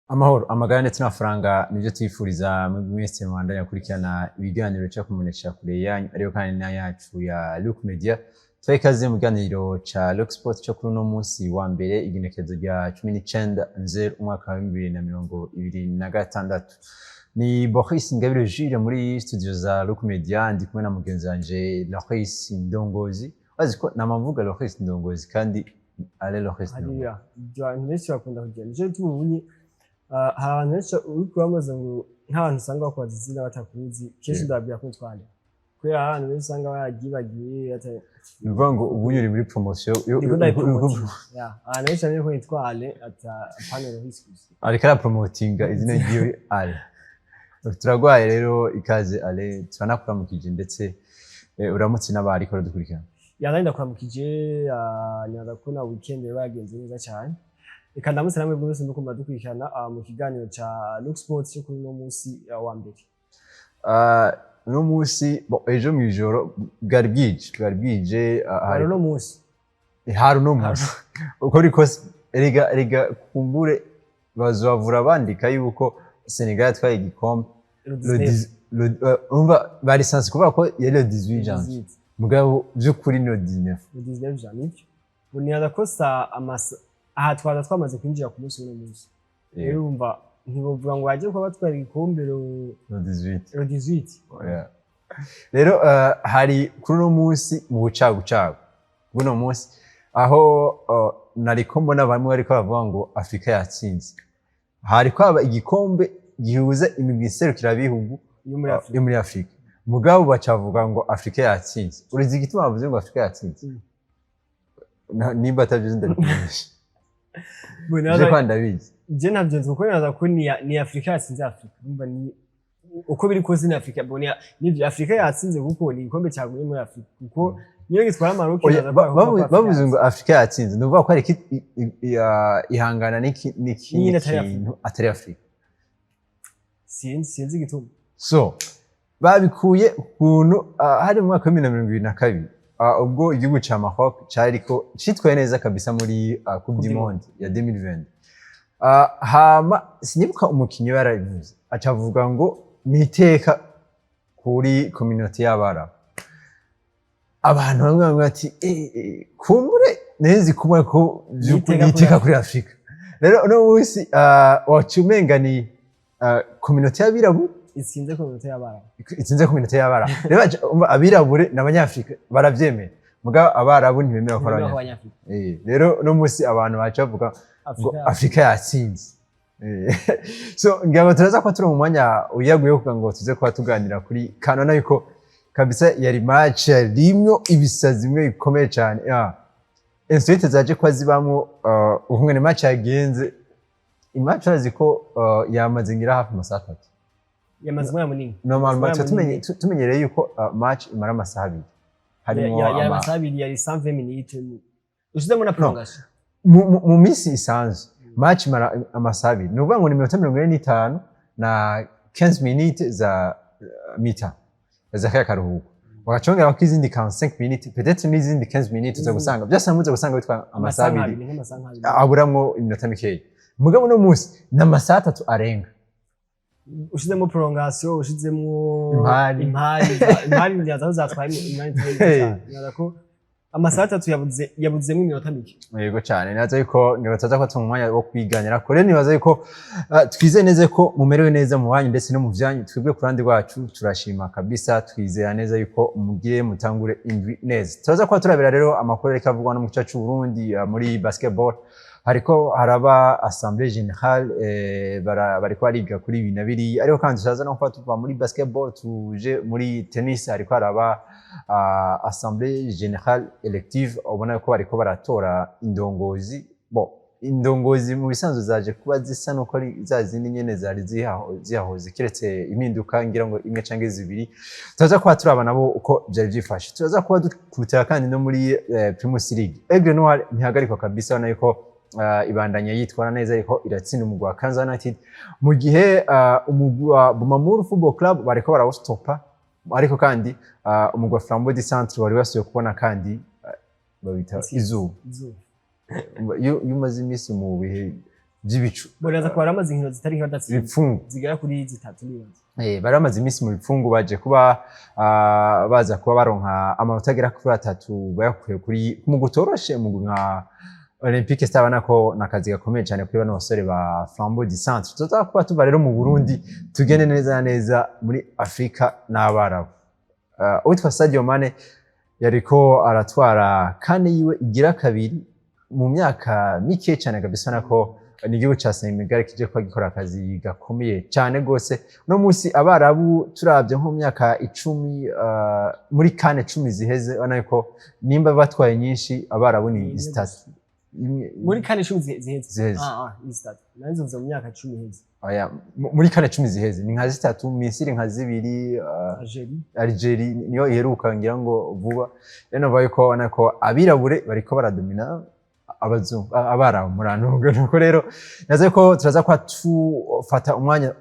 Amahoro amagara ndetse n'amafaranga nivyo twifuriza mwese mwandanya yakurikirana ibiganiro cyo kumenyesha kure yanyu ariyo kandi na yacu ya Look Media twekaze mu biganiro ca Look Sport cyo kuri no munsi wa mbere igenekezo rya 19/0 umwaka wa 2026 ni Boris Ngabire Jules muri studio za Look Media ndi kumwe na mugenzi wanje Loris Ndongozi aziko namamvuga Loris Ndongozi kandi ale Loris Ndongozi jo nese bakunda kugenda je tubunye ahantu henshi uri kubamaze ngo nk'abantu usanga bakwaza izina batakuzi kenshi ndababwira ko twale kubera ahantu benshi usanga bagiye bivuga ngo ubu uri muri promotion ahantu henshi ari ko twale ata panel risks ariko ara promotinga izina giye ale turagwaye rero ikaze ale turanakuramukije ndetse uramutse n'abari ko dukurikirana yarinda kuramukije nyada ko na weekend bagenze neza cyane Eka ndamutse namwe bwose nuko mbadukurikirana mu kiganiro ca Look Sport cyo kuri no munsi wa mbere. No munsi ejo mwijoro bwari bwije hari no munsi. Hari no munsi. Uko rikose erega kumbure bazovura bandika yuko Senegal yatwaye igikombe. Umva bari sanse kuvuga ko yari le 18 janvier. Mugabo byukuri no 19. Le 19 janvier. Buniya kosa amasa aha twaza twamaze kwinjira ku munsi w'uno munsi rero umva ntibovuga ngo baje kuba batwara igikombe ro 18 rero hari kuri uno munsi mu bucagucagu buno munsi aho nariko mbona bamwe bariko bavuga ngo Afrika yatsinze hari kwaba igikombe gihuza imigwi iserukira bihugu yo muri Afrika mugabo bacavuga ngo Afrika yatsinze urizi igituma bavuze ngo Afrika yatsinze nimba atavuze ndabimenyesha je kwanda bizi je navyo nzuko naza ko ni Afrika yatsinze Afrika umva ni uko biri ko zina Afrika bonia nivyo Afrika yatsinze kuko ni igikombe cyaguye muri Afrika kuko niyo gitwara Maroc bavuze ngo Afrika yatsinze nuvuga ko ari ihangana n'iki atari Afrika sinzi gituma so babikuye kuntu hari mu mwaka wa 2022 ubwo igihugu ca Maroc cyariko citwaye neza kabisa muri Coupe du Monde ya 2020 hama sinibuka umukinyi yarabivuze acavuga ngo niteka kuri community y'abara abantu bamwe bati kumbure nezi kumwe ko niteka kuri Afrika rero no munsi wacumenga ni community y'abirabu itsinze community y'abara rero abirabure n'abanyafrika baravyemera mugabo abarabu ntibemera ko abanyafrika rero no munsi abantu bacavuga ngo Afrika yatsinze so ngabo turaza ko turi mu mwanya uyaguye kugira ngo tuze kwa tuganira kuri kanona yuko kabisa yari match rimwe ibisazi bimwe bikomeye cyane insolite zaje kwa zibamo uhumwe ne match yagenze imatch aziko yamaze ngira hafi amasaha 3 yamazimwe munini normal tumenyereye yuko match imara amasaha 2 harimo ya amasaha 2 yari 120 minutes ushizemo na prolongation mu misi isanzwe match imara amasaha 2 nuvuga ngo ni 45 na 15 minutes za mita za karuhuko bagacongera ko izindi 45 minutes peut-être n'izindi 15 minutes za gusanga byasamuze gusanga bitwa amasaha 2 aburamwo iminota mikeya mugabo no munsi n'amasaha 3 arenga ushizemo prolongation ushizemo impari nyazaho zatwaye imani yarako amasaha 3 yabuzemo iminota mike yego cyane naza yuko nibataza ko tumwanya wo kwiganira kore nibaza yuko twize neza ko mumerewe neza mu banyu ndetse no mu vyanyu twebwe kurandi rwacu turashima kabisa twizera neza yuko mugiye mutangure indwi neza turaza ko turabira rero amakuru ariko avugwa no mu cyacu Burundi muri basketball hariko haraba assemblée générale bariko bariga kuri ibi na biri ariko kandi turaza no gufata tuva muri basketball tuje muri tennis hariko haraba assemblée générale élective ubona ko bariko baratora indongozi indongozi mu bisanzwe zaje kuba zisa no ko zazindi nyene zari zihahoze kiretse impinduka ngira ngo imwe canke zibiri turaza kuba turaba nabo uko byari byifashe turaza kuba dukutira kandi no muri Primus League Aigle Noir ntihagarikwa kabisa na yuko ibandanya yitwara neza ariko iratsinda umugwa wa Kansas United mu gihe umugwa wa Bumamuru Football Club bariko barawustopa ariko kandi umugwa Flambeau du Centre wari wasuye kubona kandi babita izuba yumaze imisi mu bihe by'ibicu bonaza ko baramaze inkino zitari nk'adatsinda ibipfungu zigera kuri 3 nibaza baramaze iminsi mu bipfungu baje kuba baza kuba baronka amanota agera kuri 3 bayakuye kuri mu gutoroshe mu nka Olympique stabana ko nakazi gakomeye cyane kuri bano basore ba Flambeau du Centre tuza kuba tuva rero mu Burundi tugende neza muri Afrika n'abarabu witwa Sadio Mane yariko aratwara kane yiwe igira kabiri mu myaka mike cyane kabisa nako n'igihugu ca Senegal kije kwa gikora akazi gakomeye cyane gose no musi abarabu turavye nko myaka 10 muri kane 10 ziheze bana yuko nimba batwaye nyinshi abarabu ni stati muri kane 10 ziheze ni stati nanzo zo myaka 10 heze oya muri kane 10 ziheze ni nka zitatu Misiri nka zibiri Algeria niyo iheruka ngira ngo vuba reno bayiko bana ko abirabure bariko baradomina abazungu abarabu murantunga nuko rero naze ko turaza kwa tufata umwanya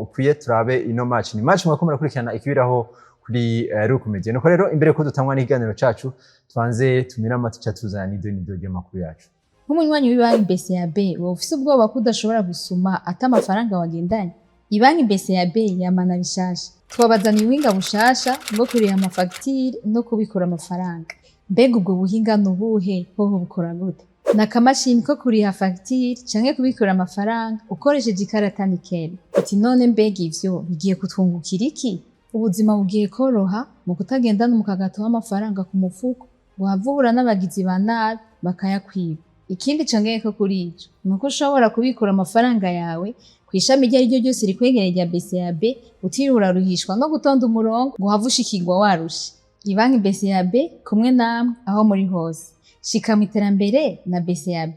ukwiye turabe ino match ni match mwako murakurikirana ikibiraho kuri rukumeje nuko rero imbere ko dutangwa n'iganiro cacu twanze tumira amatuca tuzana nivyo y'amakuru yacu nk'umunywanyi w'ibanki BCAB wowe ufise ubwoba ko udashobora gusuma ata amafaranga wagendanye ibanki BCAB yamana bishasha twabazana ibinga bushasha bwo kuriha amafagitire no kubikora amafaranga mbega ubwo buhinga nubuhe hoho bukora gute nakamashini ko kuriha fagitire canke kubikora amafaranga ukoresheje ikarata nikeli ati none mbega ivyo bigiye kutwungukira iki ubuzima bugiye koroha mu kutagendana umukagato w'amafaranga ku mufuko wavubura n'abagizi ba nabi bakayakwiba ikindi congeye ko kuri ico nuko ushobora kubikora amafaranga yawe kwishami rya ryo ryose rikwegereye rya BCAB utirura ruhishwa no gutonda umurongo ngo havushikirwa warushe ibanki BCAB kumwe namwe aho muri hose shika mu iterambere na BCAB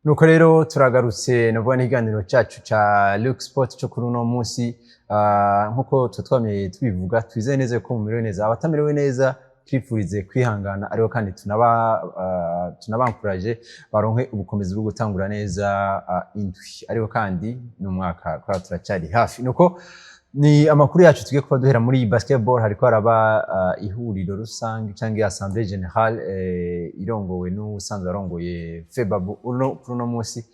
nuko rero turagarutse no bwana iganiro cyacu ca Lux Sport cyo kuri uno munsi nkuko twamye twivuga twizeye neza ko mumerewe neza abatamerewe neza twifurize kwihangana ariho kandi tunabankuraje baronke ubukomezi bwo gutangura neza indwi ariho kandi n'umwaka kwa turacyari hafi nuko ni amakuru yacu tugiye kuba duhera muri basketball hariko haraba ihuriro rusange cyangwa assemblée générale irongowe n'usanzwe arongoye Febabu uno munsi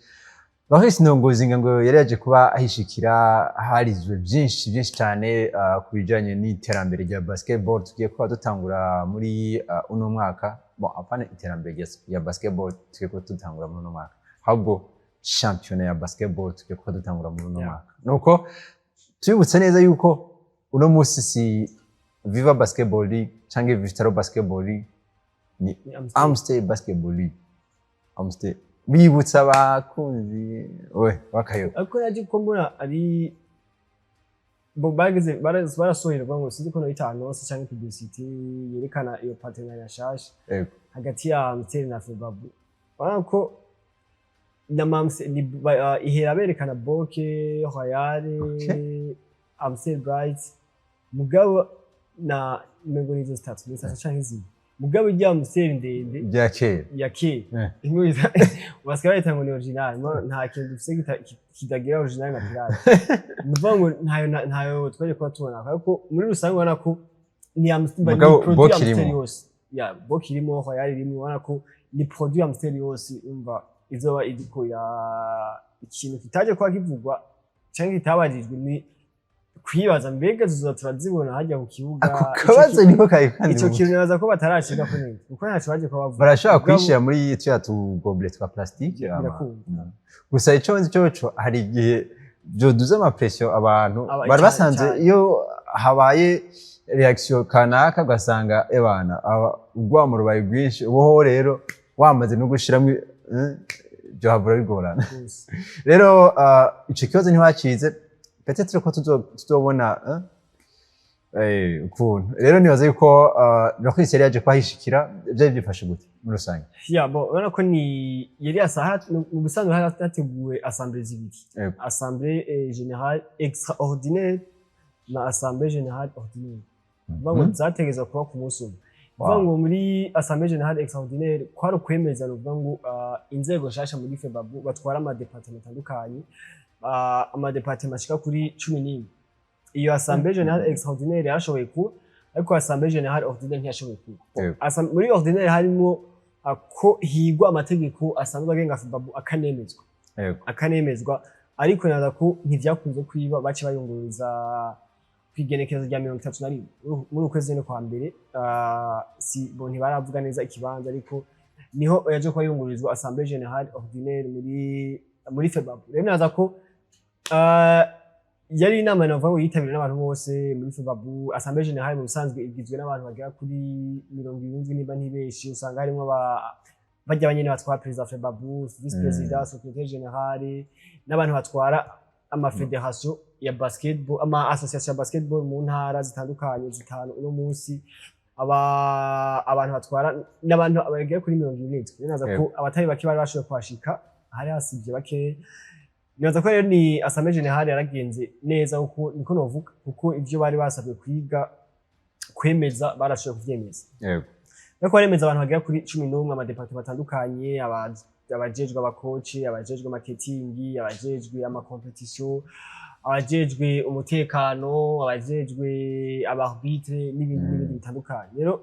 bahise ndongozi ngo yari yaje kuba ahishikira harizwe byinshi cyane kubijanye n'iterambere rya basketball tugiye kuba dutangura muri uno mwaka apana iterambere ya basketball tugiye kuba dutangura muri uno mwaka ahubwo championnat ya basketball tugiye kuba dutangura muri uno mwaka nuko tubibutse neza yuko uno munsi si Viva Basketball League cyangwa Vitaro Basketball League ni Amstel Basketball League Amstel bibutsa abakunzi bakayo ariko yaje ko mbona ari bo bageze barasoherwa ngo sinzi ko no itanose cyangwa publicity yerekana iyo partenariat yashashe hagati ya Amstel na Febabu banko ihera berekana Boke Royal Amstel Bright mugabo na mengo nizo stats ni sasa canke zimwe mugabo ijya Amstel ndende ya kera inkuru wasikara itango ni original nta kintu dufise kidagira original na pirate nuvango ntayo twaje kwa tubona ariko muri rusange ubona ko ni Amstel produit yose ya Boke irimo Royal irimo ubona ko ni produit Amstel yose umva izoba idiko ya ikintu kitaje kwa kivugwa cyangwa kitabajijwe ni kwibaza mbega turazibona hajya ku kibuga akabazo niko kayikandi ico kintu naza ko batarashika ko neza uko ntacu baje ko bavuga barashaka kwishira muri tya tugoblet twa plastique gusa ico nzi cyo hari igihe byo duze ama pression abantu bari basanze iyo habaye reaction kanaka gasanga ebana ugwamo rubaye rwinshi ubo rero wamaze no gushiramo byo habura bigorana rero ico kibazo ntiwacize peut-être ko tuzobona ukuntu rero nibaza yuko Rochris yari yaje kwahishikira byo byifashe gute muri rusange urabona ko ni yari asaha mu busanzwe hateguwe assemblée zibiri assemblée générale extraordinaire na assemblée générale ordinaire bango zategeza kuba ku munsi umwe bango muri assemblée générale extraordinaire kwari kwemeza ngo inzego shasha muri Febabu batwara ama département atandukanye ama département ashika kuri 11 iyo assemblée générale extraordinaire yashoboye ku ariko assemblée générale ordinaire ntiyashoboye ku muri ordinaire harimo ko higwa amategeko asanzwe agenga febabu akanemezwa ariko naza ko ntivyakunze kwiba bace bayungururiza kwigenekerezo rya 31 muri ukwezi kwa mbere si bo ntibaravuga neza ikibanza ariko niho yaje ko yungururizwa Assemblée Générale Ordinaire muri febabu rero naza ko yari inama navuga yitabiriwe n'abantu bose muri febabu Assemblée Générale mu bisanzwe igizwe n'abantu bagera kuri 70 niba ntibeshi usanga harimo bajya banyene batwara president febabu vice president secrétaire général n'abantu batwara ama fédération ya basketball ama association ya basketball mu ntara zitandukanye zitanu uno munsi abantu batwara n'abantu bagera kuri 70 naza ko abatari bake bari bashoboye kwashika hari hasivye bake naza ko rero ni Assemblée Générale yaragenze neza uko niko novuga kuko ivyo bari basabwe kwiga kwemeza barashoboye kuvyemeza yego nako baremeza abantu bagera kuri 11 ama departement batandukanye abajejwe abakoci abajejwe marketing abajejwe ama competition abajejwe umutekano abajejwe abarbitre n'ibindi bitandukanye rero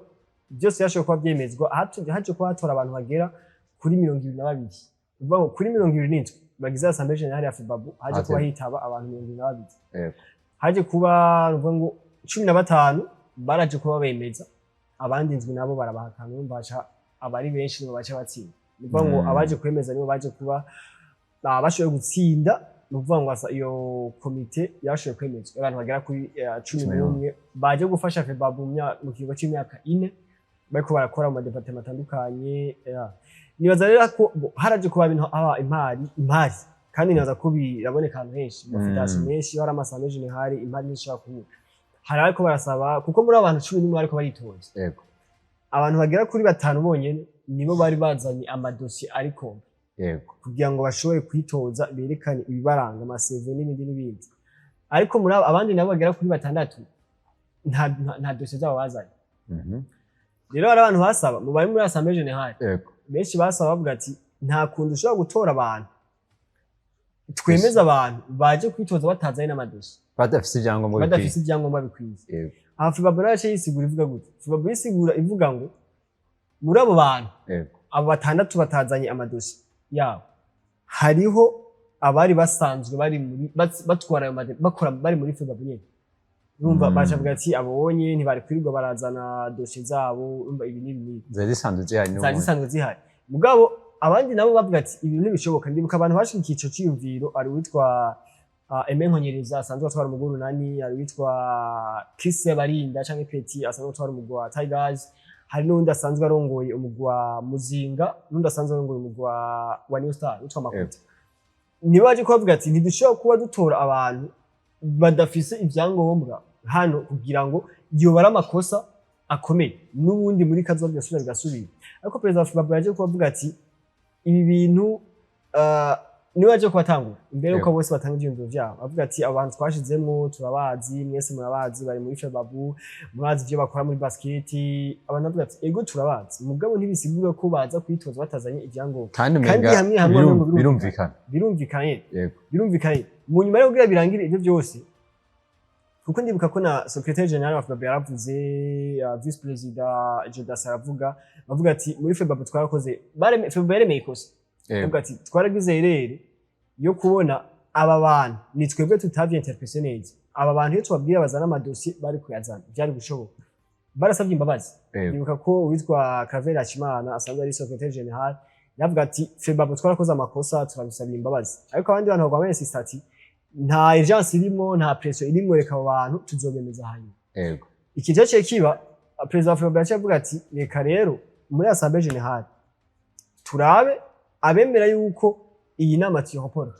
byose yashoboye kuba byemezwa haje kuba hatora abantu bagera kuri 22 uvuga ngo kuri 27 bagize Assemblée Générale ya febabu haje kuba hitaba abantu 22 haje kuba uvuga ngo 15 baraje kuba bemeza abandi nzwi nabo barabahakana umvaca abari benshi nibo baca batsinda uvuga ngo abaje kwemeza nibo baje kuba bashoboye gutsinda uvuga ngo iyo komite yashoboye kwemezwa abantu bagera kuri 11 baje gufasha febabu mu kigo cy'imyaka 4 bariko barakora mu departement atandukanye nibaza rero ko haraje kuba ibintu impari kandi nibaza ko biraboneka ahantu henshi mu federation menshi hari Assemblée Générale impari nyinshi bakuru hari ariko barasaba kuko muri abantu 11 ariko baritoza yego abantu bagera kuri 5 bonyene nibo bari bazanye amadosiye ariko yego kugira ngo bashobore kwitoza berekane ibibaranga ama CV n'ibindi ariko muri abandi nabo bagera kuri 6 nta dosiye zabo bazanye rero hari abantu basaba mu bari muri Assemblée Générale yego benshi basaba bavuga ati nta kuntu ushobora gutora abantu twemeza abantu baje kwitoza batazanye n'amadosiye badafise ibyangombwa bikwiye yego hafi baburaje yisigura ivuga gute febabu yisigura ivuga ngo muri abo bantu yego abo 6 batazanye amadosiye yabo hariho abari basanzwe bari muri batwara ayo bakora bari muri febabu nyene urumva bacavuga ati abonye ntibari kwirirwa barazana dosiye zabo urumva ibi n'ibi zari zihari mugabo abandi nabo bavuga ati ibintu ntibishoboka ndibuka abantu bashikiye ico ciyumviro ari witwa Emenkonyereza asanzwe atwara umuguru nani ari witwa Kise Barinda canke Petit asanzwe atwara umugwa Tigers hari n'undi asanzwe arongoye umugwa Muzinga n'undi asanzwe arongoye umugwa wa New Star witwa Makuta nibaje kuvuga ati ntidushobora kuba dutora abantu badafise ivyangombwa hano kugira ngo yobara amakosa akomeye n'ubundi muri kazo bigasubira ariko president febabu yaje kuvuga ati ibi bintu nibaje kubatangura imbere uko bose batanga ivyumviro vyabo avuga ati abantu twashizemo turabazi mwese murabazi bari muri febabu murazi ivyo bakora muri basket abantu bavuga ati ego turabazi mugabo ntibisigura ko baza kwitoza batazanye ivyangombwa kandi hamwe birumvikanye mu nyuma yo kugira birangire ivyo byose kuko ndibuka ko na secrétaire général wa febabu yaravuze vice president Jodas aravuga bavuga ati muri febabu twarakoze febabu yaremeye ikosa bavuga ati twaragize irere yo kubona aba bantu ni twebwe tutavye interprétation neza aba bantu iyo tubabwira bazana amadosiye bari kuyazana byari gushoboka barasabye imbabazi ndibuka ko witwa Claver Akimana asanzwe ari secrétaire général yavuga ati febabu twarakoze amakosa turabisabira imbabazi ariko abandi bantu bagwamenye sitati nta urgence irimo nta pression irimo reka abo bantu tuzobemeza hanyuma yego ikintu cyo kiba president febabu yavuga ati reka rero muri Assemblée Générale turabe abemera yuko iyi nama tuyokora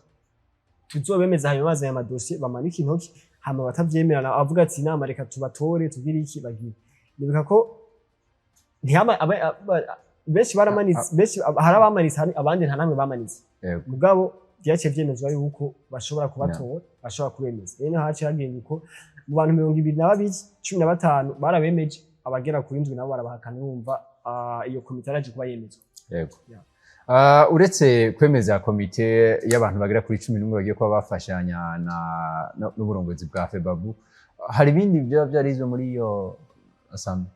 tuzobemeza hanyuma bazanye amadosiye bamanike intoki hama batavyemerana avuga ati inama reka tubatore tugire iki bagira nibuka ko ntihama benshi baramanitse benshi harabamanitse abandi nta namwe bamanitse mugabo byace vyemezwa yuko bashobora kubatora bashobora kubemeza rero haci hagenda uko mu bantu 22 barabemeje abagera kuri 7 nabo barabahakana urumva iyo komite araje kuba yemezwa yego uretse kwemeza komite y'abantu bagera kuri 11 bagiye kuba bafashanya n'uburongozi bwa febabu hari ibindi byo byarizo muri iyo Assemblée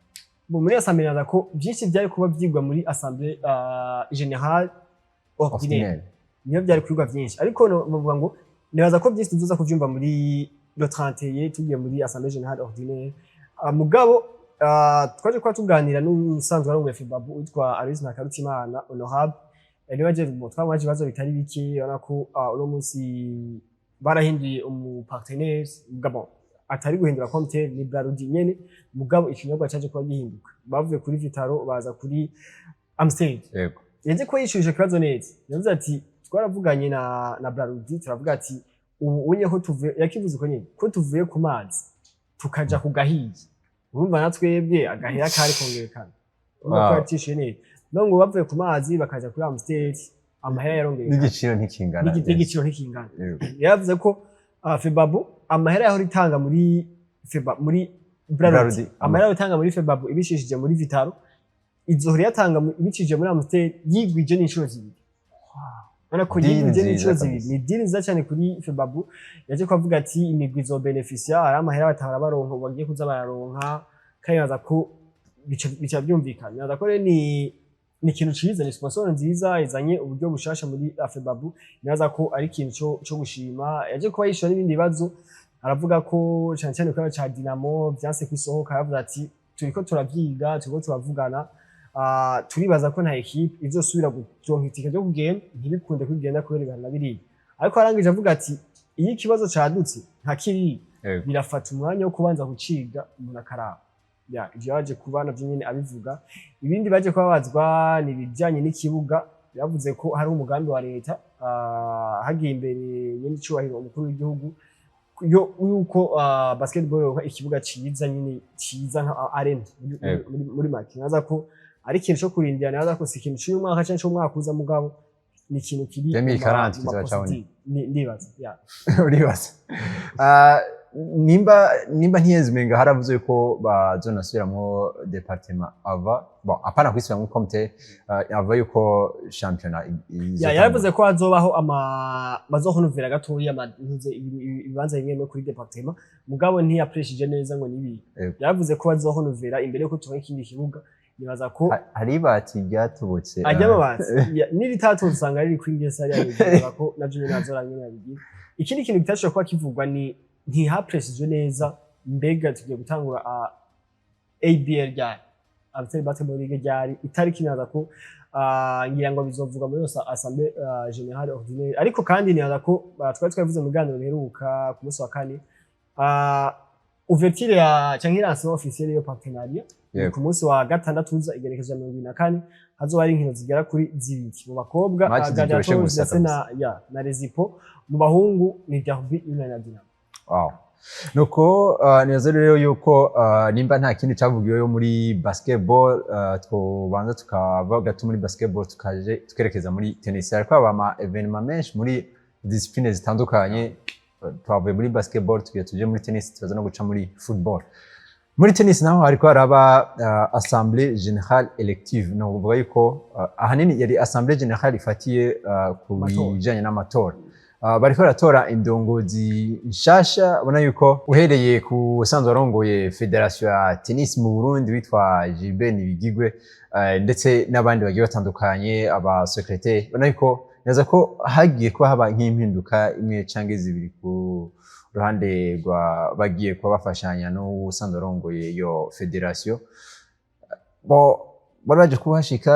bo muri assemblée naza ko byinshi byari kuba byigwa muri assemblée générale ordinaire niyo byari kwigwa byinshi ariko bavuga ngo nibaza ko byinshi tuzoza kuvyumva muri le 31 tugiye muri assemblée générale ordinaire mugabo twaje kwa tuganira n'usanzwe arongoye FEBABU witwa Aloys Nakarutimana honorable niwe aje twamaje ibibazo bitari biki urabona ko uno munsi barahinduye umupartenaire mugabo atari guhindura comité ni Brarudi nyene mugabo ikinyobwa cyaje kuba gihinduka bavuye kuri Vitaro baza kuri Amstel yego yaje ko yishuje kibazo neza yavuze ati twaravuganye na Brarudi turavuga ati ubu unye ko tuvuye yakivuze ko nyene ko tuvuye ku mazi tukaja ku gahiye urumva natwebwe agahera kari kongerekana urumva ko yatishiye neza no ngo bavuye ku mazi bakaja kuri Amstel amahera yarongeye n'igiciro ntikingana n'igiciro ntikingana yavuze ko FEBABU amahera yaho ritanga muri muri Brarudi amahera yatanga muri FEBABU ibishishije muri Vitaro izohora yatanga ibicishije muri Amstel yigwije n'inshuro zibiri Ana ko yigwije n'inshuro zibiri ni deal nziza cyane kuri FEBABU yaje kuvuga ati imigwi zo beneficia ari amahera batahora baronka bagiye kuza bararonka kayaza ko bica byumvikana naza ko ni ikintu ciza ni sponsor nziza izanye uburyo bushasha muri FEBABU naza ko ari ikintu cyo gushima yaje kuba yishura n'ibindi bibazo aravuga ko cyane cyane ko cha Dynamo byanse kwisohoka yavuze ati turiko turavyiga turiko turavugana turibaza ko nta equipe izosubira gutonka itike ryo kugenda ntibikunde kugenda kubera ibihano biri ariko arangije avuga ati iyi kibazo cadutse nta kiri birafata umwanya wo kubanza guciga umuntu akaraba ya ivyo yaje kuba navyo nyene abivuga ibindi baje kubabazwa ni bijanye n'ikibuga yavuze ko hari umugambi wa leta hagiye imbere nyene cyubahiro umukuru w'igihugu yuko basketball ikibuga ciza nyine ciza nka arena muri make naza ko ari ikintu cyo kurindira naza ko si ikintu cy'uyu mwaka cyangwa cy'umwaka uza mugabo ni ikintu kiri ndibaza ya uribaza nimba ntiyezmenga haravuze ko bazonasubiramwo departement ava bon apana kwisubiramwo comité ava yuko championnat yaravuze ko azobaho bazohonovera gatoya ibibanza bimwe kuri departement mugabo ntiyapreshije neza ngo nibi yaravuze ko bazohonovera imbere yuko tuba ikindi kibuga nibaza ko hari bati ryatubutse ajyamo bati n'iritatu usanga riri kuri ngese ari yabivuga ko navyo nyine azoranye yabigira ikindi kintu kitashobora kuba kivugwa ni ntihapreshije neza mbega tugiye gutangura ABL ryari Absel Basketball League ryari itariki naza ko ngira ngo bizovuga muri yose Assemblée Générale Ordinaire ariko kandi nibaza ko twari twavuze mu biganiro biheruka ku munsi wa kane ouverture ya canke lancement officiel yo partenariat ku munsi wa gatandatu uza igerekeje 24 hazoba ari inkino zigera kuri zibiri mu bakobwa Gladiators ndetse na Rezipo mu bahungu ni Derby na Dynamo. Wow. Nuko nibaza rero yuko nimba nta kindi cavugiweyo muri basketball twobanza tukava gato muri basketball tukerekeza muri tennis ariko aba evenement menshi muri discipline zitandukanye twavuye muri basketball tuje muri tennis tuza no guca muri football muri tennis naho hariko haraba assemblée générale élective no kuvuga yuko ahanini yari assemblée générale ifatiye ku bijanye n'amatora bariko baratora indongozi nshasha ubona yuko uhereye ku sanzwe arongoye federation ya tennis mu Burundi witwa Gilbert Nibigigwe ndetse n'abandi bagiye batandukanye aba secrétaire ubona yuko neza ko hagiye kuba haba nk'impinduka imwe canke zibiri ku ruhande rwa bagiye kuba bafashanya no sanzwe arongoye iyo federation bo baraje kubashika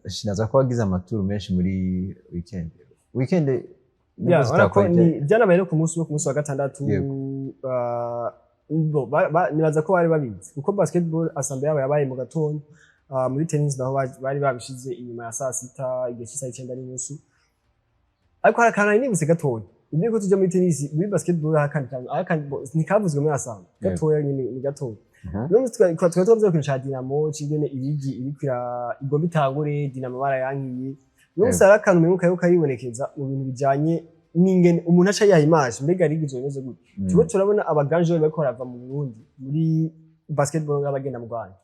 shinaza ko bagize amaturu menshi muri weekend urako ni byanabaye ku munsi wa gatandatu nibaza ko bari babizi kuko basketball assemblée yabo yabaye mu gatondo muri tennis naho bari babishize inyuma ya saa sita igihe cy'isaha 9:30 ariko harakana nibuse gatondo ibyo ko tujya muri tennis muri basketball hakandi nikavuzwe muri assemblée gatoya ni gatondo none twatuvuze ko cha Dynamo cingene ibigi ibikwira igomba itangure Dynamo barayankiye n'usara kantu memuka yo kayibonekeza mu bintu bijanye n'ingene umuntu aca yaha image mbega rigizo neze gute tubo turabona abaganje bariko barava mu Burundi muri basketball y'abagenda mu Rwanda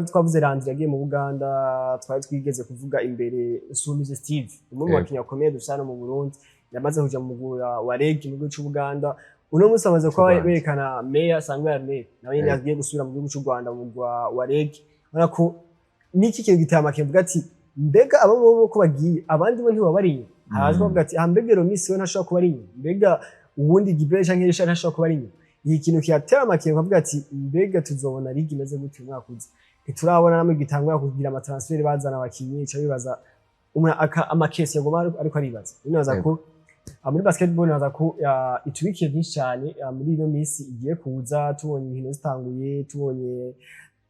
twavuze Landry yagiye mu Uganda twari twigeze kuvuga imbere Sumize Steve umwe mu bakinya komeye dusana mu Burundi yamaze kuja mu mugura wa reg mu gihugu cy'Uganda uno munsi amaze kuba berekana Meya Sangwa Meya nawe nyine yagiye gusubira mu gihugu cy'u Rwanda mu wa REG ubona ko niki kintu giteye amakenga ati mbega abo bo ko bagiye abandi bo ntibabari haraje bavuga ati mbega Romisi we ntashobora kuba ari mbega ubundi Gibrecha nk'isha ntashobora kuba ari iyi kintu kiyatera amakenga bavuga ati mbega tuzobona ligi imeze gute umwaka uza ntiturabona namwe gitangura kugira ama transfer bazana abakinyi cyo bibaza amakesi yagoma ariko aribaza binaza ko muri basketball naza ko itubikiye byinshi cyane muri ino minsi igiye kuza tubonye inkino zitanguye tubonye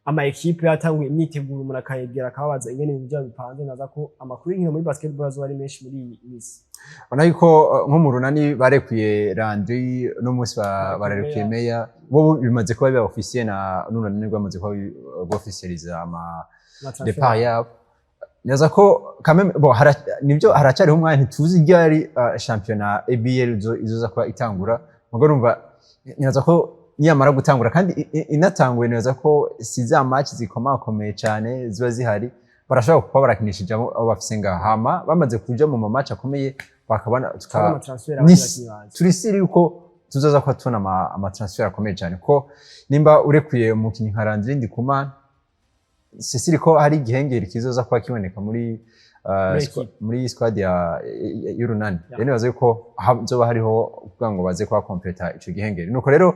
ama equipe yatanguye imyiteguro umuntu akayegera akababaza ingene ibintu byo bipanze naza ko amakuru y'inkino muri basketball azo ari menshi muri iyi minsi ona yuko nko mu runani barekuye Landry no munsi barekuye Meya bo bimaze kuba biba officiel na n'urunani rwamaze kuba officializa ama départ yabo neza ko kameme bo nivyo haracari umwanya ntituzi ryari championnat ABL izoza kuba itangura mugo numva neza ko niyamara gutangura kandi inatanguye neza ko siza match zikomakomeye cyane ziba zihari barashobora kuba barakinishije abo bafise ngahama bamaze kuja mu match akomeye bakabana turisiri yuko tuzoza ko tubona ama transfer akomeye cyane ko nimba urekuye umukinyi nka Landry Ndikumana sisiri ko hari igihengeri kizoza kuba kiboneka muri squad y'urunani rero baze ko hazoba hariho kugira ngo baze kwa completa ico gihengeri nuko rero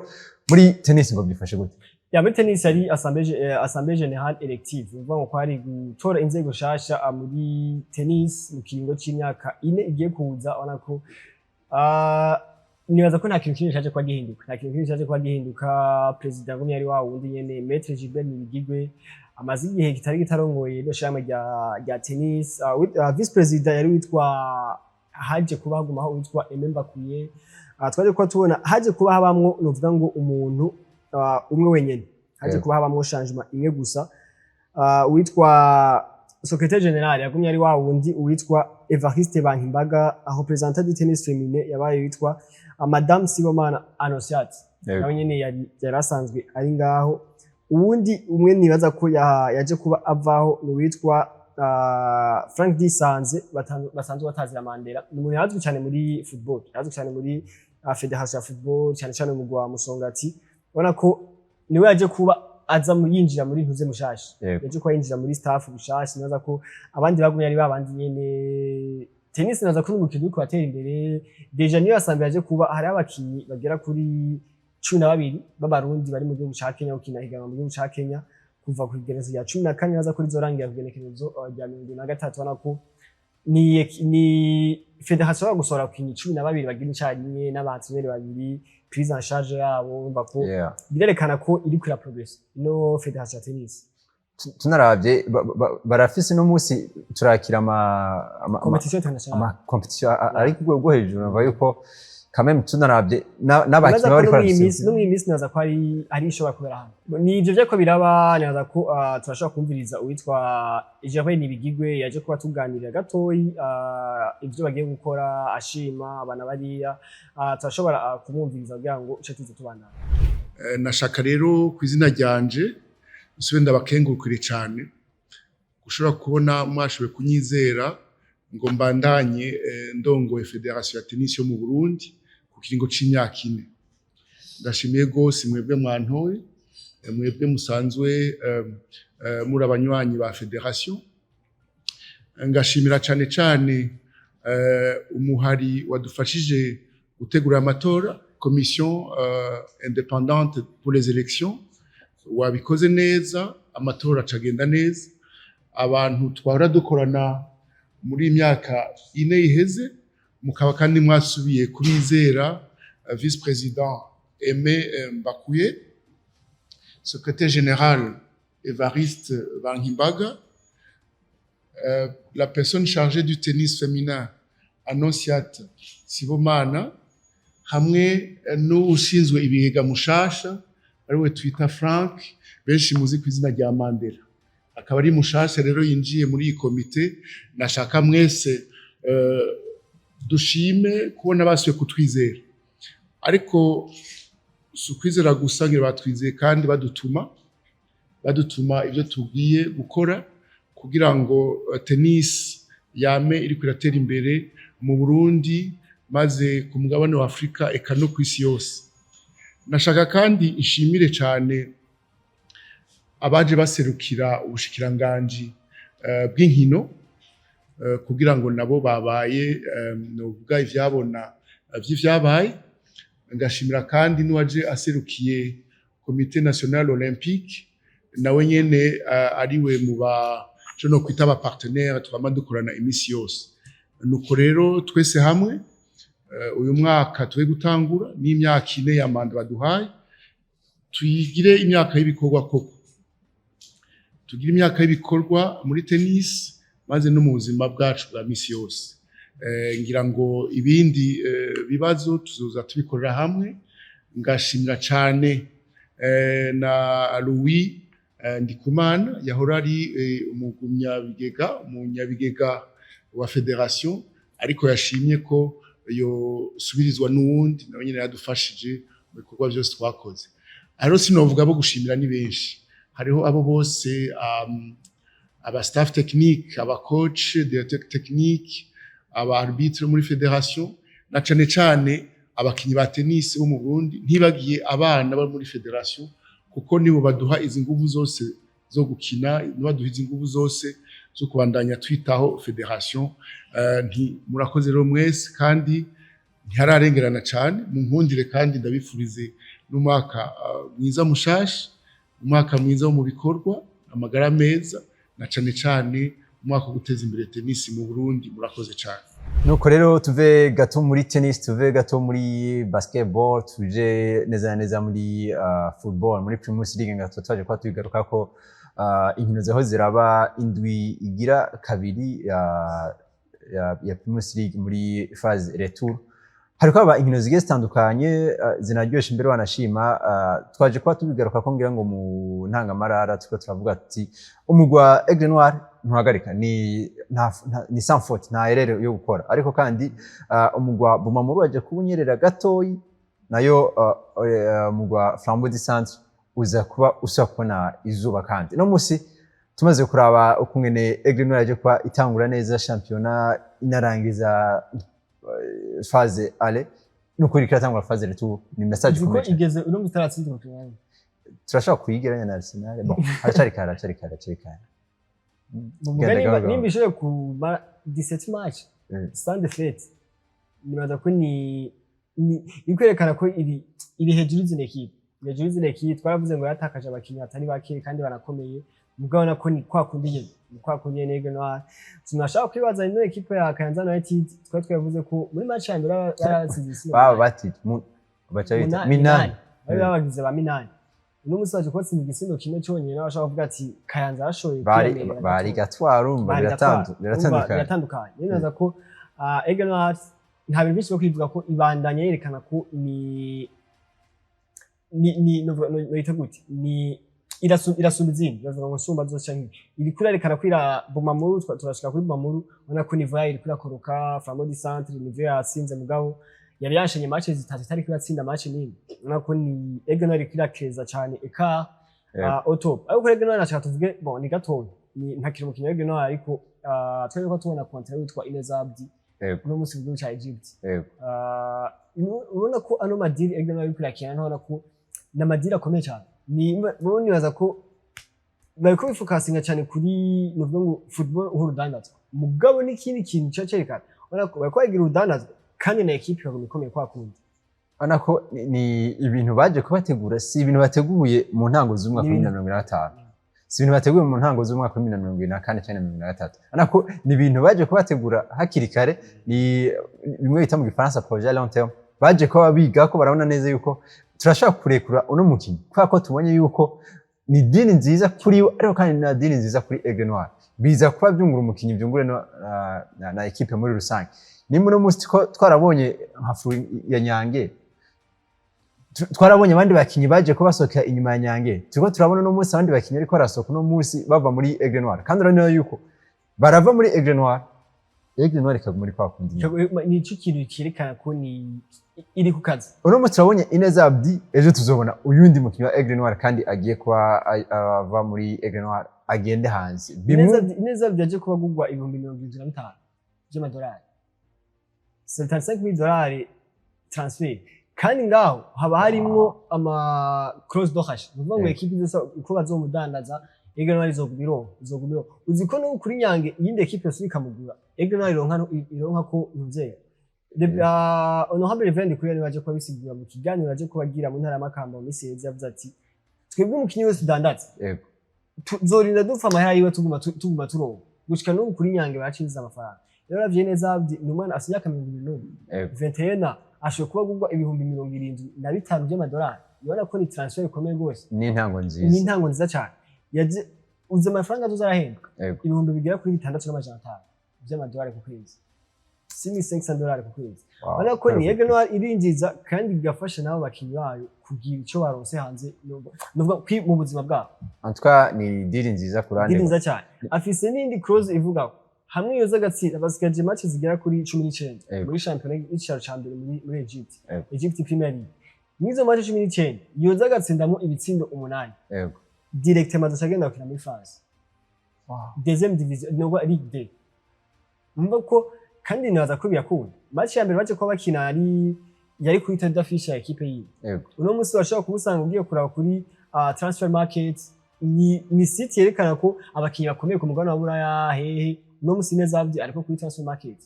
muri tennis ngo byifashe gute muri tennis ari assemblée générale élective uvuga ngo kwari gutora inzego shasha muri tennis mu kiringo c'imyaka 4 igiye kuza ona ko nibaza ko nta kintu kinini cyaje kwa gihinduka president ngumye ari wa wundi nyene Maître Gilbert Nibigigwe amazi igihe kitari gitarongoye no shama rya tennis vice president yari witwa haje kuba hagumaho witwa Emembakuye twaje ko tubona haje kuba habamwo novuga ngo umuntu umwe wenyene haje kuba habamwo changement imwe gusa witwa secrétaire général yagumye ari wa wundi witwa Evariste Bankimbaga representant du tennis féminin yabaye witwa Madame Sibomana Anosiate nawe nyene yari asanzwe ari ngaho uwundi umwe nibaza ko yaje kuba avaho ni witwa Frank Disanze basanzwe batazira Mandela ni umuntu yazwi cyane muri football yazwi cyane muri Federation ya football cyane mu gwa Musongati ubona ko niwe yaje kuba aza yinjira muri ntuze mushasha yaje kuba yinjira muri staff mushasha nibaza ko abandi bagumye ari babandi nyene tennis naza ko n'umukino uri kubatera imbere deja niyo yasambe yaje kuba hari abakinyi bagera kuri 12 b'abarundi bari mu gihugu ca Kenya ukina higanwa mu gihugu ca Kenya kuva ku igerezo ya 14 naza kuri zorangira kugenekerezo rya 2023 nako ni federation yo gusora abakinyi 12 bagira icyarimwe n'abantu babiri prise en charge yabo umva ko birerekana ko iri kuri progress no federation ya tennis tunaravye barafise no musi turakira competition ari ku rwego hejuru nava yuko kameme tunaravye n'abakinyi bari barafise no mwimisi naza ko ari ishobora kubera hano ni ivyo vyako biraba naza ko turashobora kumviriza uwitwa Gervais Nibigigwe yaje kuba tuganirira gatoyi ivyo bagiye gukora ashima abana bariya turashobora kumumviriza kugira ngo ico tuze tubana nashaka rero kwizina ryanje usubire ndabakengurukire cyane gushobora kubona mwashobe kunyizera ngo mbandanye ndongoye Federation ya Tennis yo mu Burundi ku kiringo c'imyaka 4 ndashimiye gose mwebwe mwantoye mwebwe musanzwe muri abanywanyi ba Federation ngashimira cyane umuhari wadufashije gutegura amatora commission indépendante pour les élections wabikoze neza amatora acagenda neza abantu twahora dukorana muri imyaka 4 iheze mukaba kandi mwasubiye kubizera vice président Aimé Mbakuye secrétaire général Evariste Bankimbaga la personne chargée du tennis féminin Anosiate Sibomana hamwe n'ushinzwe ibigega mushasha ariwe twita Frank benshi muzi ku izina rya Mandela akaba ari mushasha rero yinjiye muri iyi komite nashaka mwese dushime kubona basuye kutwizera ariko sukwizera gusa ngira batwizeye kandi badutuma ibyo tugiye gukora kugira ngo tennis yame iri kuratera imbere mu Burundi maze ku mugabane wa Afrika eka no ku isi yose nashaka kandi ishimire cyane abaje baserukira ubushikiranganji bw'inkino kugira ngo nabo babaye novuga ivyabona vy'ivyabaye. Ngashimira kandi n'uwaje aserukiye Comité National Olympique nawe nyene ariwe mu co no kwita aba partenaire twama dukorana imisi yose. Nuko rero twese hamwe uyu mwaka tuwe gutangura n'imyaka 4 ya manda baduhaye, tuyigire imyaka y'ibikorwa koko, tugire imyaka y'ibikorwa muri tennis maze no mu buzima bwacu bwa misi yose. Ngira ngo ibindi bibazo tuzoza tubikorera hamwe. Ngashimira cyane na Louis Ndikumana yahora ari umunyabigega wa federation, ariko yashimye ko yosubirizwa n'uwundi nawe nyine yadufashije mu bikorwa byose twakoze. Ariko sinovuga abo gushimira ni benshi, hariho abo bose aba staff technique, aba coach, directeur technique, aba arbitre muri federation, na cane cane abakinyi ba tennis bo mu Burundi, ntibagiye abana bari muri federation, kuko nibo baduha izi nguvu zose zo gukina, nibo baduha izi nguvu zose zo kubandanya twitaho federation. Murakoze rero mwese, kandi ntihararengerana cyane. Munkundire kandi ndabifurize n'umwaka mwiza mushasha, umwaka mwiza wo mu bikorwa, amagara meza, na cane cane umwaka wo guteza imbere tennis mu Burundi. Murakoze cyane. Nuko rero tuve gato muri tennis, tuve gato muri basketball, tuje neza muri football, muri Premier League. Ngato twaje kwa tugaruka ko inkino zaho ziraba indwi igira kabiri ya Premier League muri phase retour. Hariko aba inkino zigiye zitandukanye zinaryosha imbere wanashima. Twaje kwa tubigaruka ko ngira ngo mu ntangamarara tuko turavuga ati umugwa Aigle Noir ntuhagarika, ni sans faute, nta erreur yo gukora. Ariko kandi umugwa Bumamuru aje kubunyerera gatoyi, nayo umugwa Flambeau du Centre uza kuba usakona izuba. Kandi no musi tumaze kuraba ukungene Aigle Noir aje kwa itangura neza championnat, inarangiza phase ale nukuri kiratangura phase retour. Ni message komeye igeze uno mutaratsinda mu turashaka kuyigeranya na Arsenal. Bon, aracari kara. Mugani nimbishoye ku 17 match stand fete, nibaza ko ni ikwerekana ko iri hejuru z'ine equipe. Twaravuze ngo yatakaje abakinyi atari bake kandi banakomeye, mugabona ko ni kwa kundiye Aigle Noir. Tunashaka kwibaza ino equipe ya Kayanza United, twavuze ko muri match ya mbere yaratsinze bati bacayita minani, bari babagize ba minani. Uno musaje ko tsinda igisindo kimwe cyonyine, nabashaka kuvuga ati Kayanza arashoye bari gatwarumba biratandukanye. Ninaza ko Aigle Noir nta bintu byinshi byo kwivuga ko ibandanye yerekana ko noita gute ni irasumba izindi, bavuga ngo sumba zose cyane. Iri kurerekana ko Bumamuru, turashika kuri Bumamuru, ubona ko nivyo iri kurakoroka. Flambeau du Centre nivyo yasinze, mugabo yari yashenye match zitatu itari kuratsinda match nini. Ubona ko ni Aigle Noir ikirakeza cyane eka top. Ariko Aigle Noir nashaka tuvuge bon ni gatoya, ni ntakiri mu Aigle Noir, ariko twari ko tubona kontra yitwa Inezabdi no musi w'igihugu cya Egypt. Ubona ko ano madiri Aigle Noir ikirakena, ntabona ko na madiri akomeye cyane. Ni baza ko bariko bifokasinga cyane kuri ngo football nk'urudandazo, mugabo n'ikindi kintu cyacerekana ubona ko bariko bagira urudandazo kandi na equipe ikaguma ikomeye kwa kundi. Ubona ko ni ibintu baje kubategura, si ibintu bateguye mu ntango z'umwaka wa 2025, si ibintu bateguye mu ntango z'umwaka wa 2024 cyane 2023. Ubona ko ni ibintu baje kubategura hakiri kare, ni bimwe bita mu Gifaransa projet à long terme. Baje ko biga ko barabona neza yuko turashaka kurekura uno mukinyi, kwa ko tubonye yuko ni dini nziza kuri we, ariko kandi na dini nziza kuri Aigle Noir. Biza kuba byungura umukinyi, byungure na equipe muri rusange. Nimwe no musi twarabonye nka Furu ya Nyange, twarabonye abandi bakinyi baje ko basoka inyuma ya Nyange, turiko turabona no musi abandi bakinyi ariko barasoka no musi bava muri Aigle Noir. Kandi urabona yuko barava muri Aigle Noir, Aigle Noir ikaguma muri kwa kundi. Ni cyo kintu cyerekana ko ni iri ku kazi. Uno musi turabonye Inezabdi, ejo tuzobona uyundi mukinyi wa Aigle Noir kandi agiye kwa ava muri Aigle Noir agende hanze. Inezabdi aje kuba gugwa 25,000 $75,000 transfer, kandi ngaho haba harimwo ama cross dohash nuvuga ngo equipe zose uko bazomudandaza Egrenwari izogumiro uzi ko no kuri Nyange iyindi equipe yose ikamugura Egrenwari ironka ko nuvye honorable Vendi kuri yani baje kubisigura mu kiganiro baje kubagira mu ntara y'Amakamba mu misi yeze yavuze ati twebwe umukinyi wese dandatse tuzorinda dupfa amahera yiwe tuguma turonka gushika no kuri Nyange bacinjiza amafaranga rero ravye neza numwana asinya kamwe 21 ashobora kuba gugwa ibihumbi 75 by'amadolari yona ko ni transfer ikomeye gose ni intango nziza cyane yaje uze amafaranga tuzarahembwa ibihumbi bigera kuri 6,500 by'amadolari ku kwezi $500 ku kwezi bana ko ni Egrenwari irinjiza kandi igafasha nabo bakinyi bayo kugira ico baronse hanze nuvuga mu buzima bwabo antwa ni diri nziza kurande diri nziza cyane afise n'indi clause ivuga hamwe yoza gatsinda basigaje match zigera kuri 19 muri championnat y'icaro ca mbere muri Egypt Premier League nizo match 19 yoza gatsindamo ibitsindo 8 directement azagenda gukina muri France deuxième division no Ligue 2 umva ko kandi naza ko biyakunda match ya mbere baje ko bakina yari kuri tête d'affiche ya equipe yi uno musi bashaka kubusanga ugiye kuraba kuri transfer market ni site yerekana ko abakinyi bakomeye ku mugabane wa Buraya hehe uno musi neza abdi ariko kuri transfer market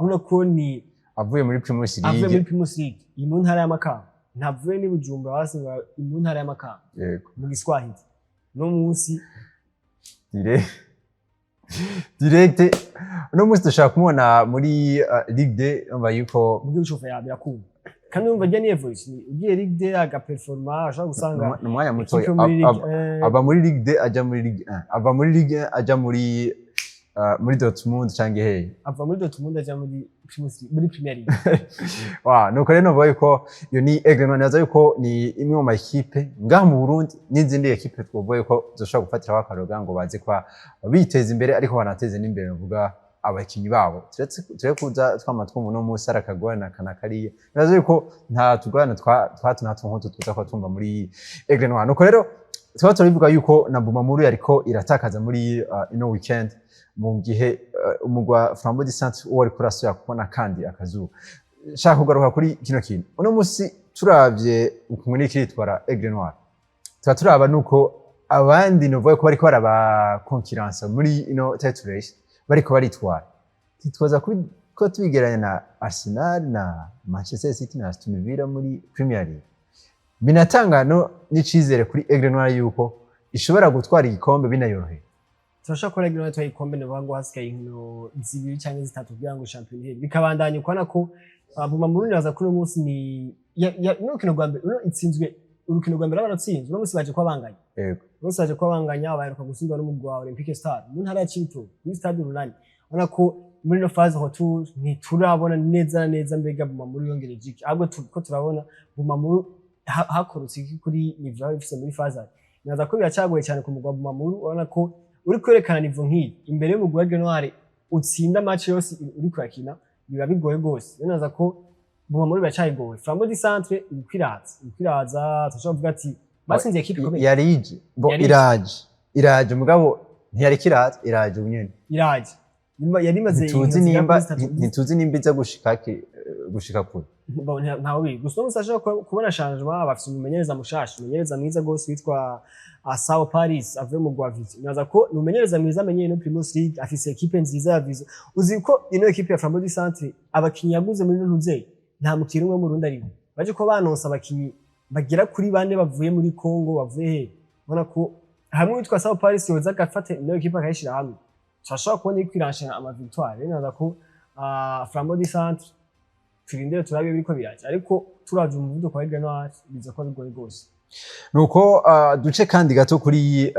uno ko ni avuye muri Primus League mu ntara y'Amakamba ntavuye ni Bujumbura basinga mu ntara y'Amakamba mu Giswahili no musi direct uno musi dushaka kumubona muri Ligue 2 umva yuko mu gihugu ya birakunda kandi umva ajya ni evolution ugiye Ligue 2 aga performance ashaka gusanga umwanya muto aba muri Ligue 2 aja muri Ligue 1 ava muri Ligue 1 aja muri Dortmund canke hey ava muri Dortmund aja muri Premier League nuko rero novuga yuko iyo ni Egrenwari naza yuko ni imwe mu makipe ngaha mu Burundi n'izindi ekipe twovuga yuko zoshobora gufatira wakaroga ngo baze kwa biteza imbere ariko banateze n'imbere novuga abakinyi babo turetse kuza twamatwumva no musi arakagwana kanakariye naza yuko nta tugwana twatuna nkuto tuza ko tumva muri Egrenwari nuko rero tuba turivuga yuko na Bumamuru yariko iratakaza muri ino weekend mu gihe umugwa Flambeau du Centre uwo ari kurasubira kubona kandi akazuba shaka kugaruka kuri kino kintu uno musi turavye ukumwe n'ikitwara Egrenwari tuba turaba nuko abandi novuga ko bariko baraba concurrence muri ino title race bariko baritwara titwaza ko tubigeranya na Arsenal na Manchester City na Aston Villa muri Premier League binatangano n'icizere kuri Egrenwari yuko ishobora gutwara igikombe binayoroheye turashaka ko Egrenwari twaye ikombe n'abango hasigaye inkino 2 cyangwa 3 kugira ngo champion ihebe bikabandanya ukwana ko Bumamuru naza kuri umunsi ni n'urukino rwa mbere itsinzwe urukino rwa mbere baratsinze uno munsi baje kwabanganya bose baje kwabanganya baheruka gutsindwa n'umugwa wa Olympique Star mu ntara ya Cibitoke kuri stade Runani ubona ko muri no phase retour ntiturabona neza mbega Bumamuru yongereje iki ahubwo ko turabona Bumamuru hakorutse iki kuri nivyo ifise muri phase naza ko biracagoye cyane ku mugwa Bumamuru ubona ko uri kwerekana nivyo nk'iyi imbere y'umugwa Egrenwari utsinda match yose uri kurakina biba bigoye gose naza ko Bumamuru biracayigoye Flambeau du Centre ikwiraza turashobora kuvuga ati basinze equipe ikomeye yarije iraje mugabo ntiyari kiraza iraje unyene iraje yari maze ntituzi nimba iza gushika kure ntawe biga gusa umusasha kubona changement bafite umumenyereza mushasha umumenyereza mwiza gose witwa Sao Paris avuye mu Guaviti naza ko umumenyereza mwiza amenyeye no Primus League afise equipe nziza ya Vizo uzi ko ino equipe ya Flambeau du Centre abakinyi yaguze muri ntuze nta mukiri umwe mu Burundi arimo baje ko banonsa abakinyi bagera kuri bane bavuye muri Congo bavuye he ubona ko hamwe witwa Sao Paris yoza gafate ino equipe akayishira hamwe turashobora kubona ikwirashana ama victoire naza ko Flambeau du Centre turindire turabe biriko biraje ariko turavye umuvuduko wa Egrenwari biza ko bigoye gose nuko duce kandi gato kuri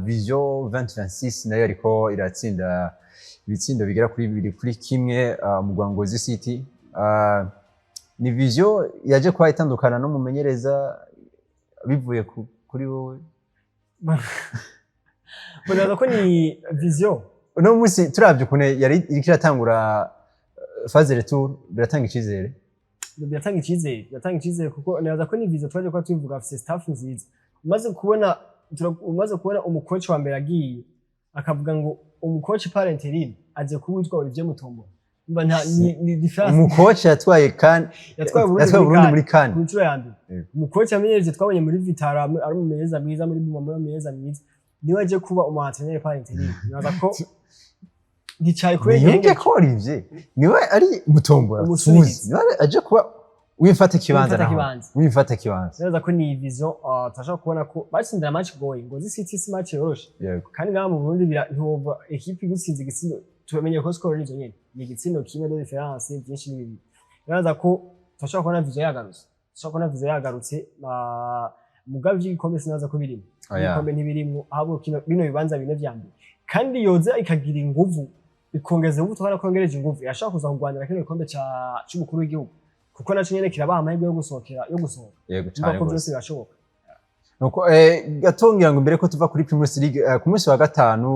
Vision 2026 nayo ariko iratsinda ibitsindo bigera kuri 2-1 mu Rwangozi City ni Vision yaje kwa itandukana no mumenyereza bivuye kuri wowe Bona ko ni Vision no musi turavye kune yari ikiratangura phase retour biratanga icizere biratanga icizere kuko naza ko ni Vision twaje kwa tuvuga afise staff nziza umaze kubona umukoci wa mbere agiye akavuga ngo umukoci par interim aje kuwitwa Olivier Mutombo mba ni difference umukoci yatwaye kandi yatwaye Burundi muri kandi ku nshuro ya mbere umukoci amenyereje twabonye muri Vitara ari mu meza mwiza muri Buma muri meza mwiza niwe aje kuba umu entraîneur par intérim naza ko nticaye yenge ko Olivier niwe ari mutombora tuzi niwe aje kuba wifata kibanza neza ko ni vision tashaka kubona ko batsindira match goyi ngo City si match yoroshe kandi ngaha mu Burundi ntova equipe igutsinze igitsino tumenye ko score nizo nyene ni igitsino kimwe de difference byinshi n'ibindi neza ko tashaka kubona vision yagarutse mugavyi ikombe sinaza ko birimo ikombe ntibirimo ahubwo bino bibanza bine vya mbere kandi yoza ikagira inguvu ikongeza ubu twara kongereje inguvu yashaka kuza kugwanira kino ikombe cy'umukuru w'igihugu kuko naco nyene kirabaha amahirwe yo gusohoka yego cyane ko byose birashoboka nuko gatongira ngo mbere ko tuva kuri Premier League ku munsi wa gatanu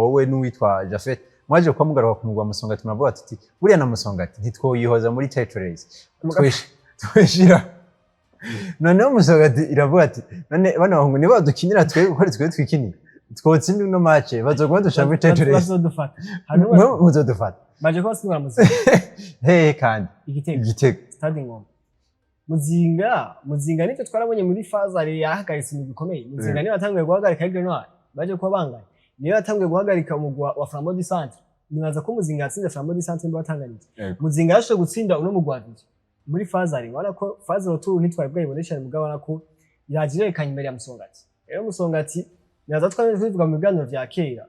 wowe n'uwitwa Jafet mwaje kwa mugaruka ku mugwa Musongati tunavuga ati buriya na Musongati ntitwoyihoza muri title race twishira noneho Musongati iravuga ati none bana bahungu niba dukinira twe gukora twe twikinira twotsinda no match bazogwa dushaka title race muzodufata baje ko basimura muzinga kandi igitego stade Ngoma muzinga nicyo twarabonye muri fazare yahagaritse mu bikomeye muzinga niyo yatangiye guhagarika Aigle Noir baje kuba banganye niyo yatangiye guhagarika umugwa wa Flambeau du Centre nibaza ko muzinga yatsinze Flambeau du Centre mbo batanganije muzinga yashoje gutsinda uno mugwavije muri fazare wana ko fazare tour ntitwaye bwayibonesha mugabana ko yajirekanye imbere ya Musongati rero Musongati nibaza twavuga mu biganiro vya kera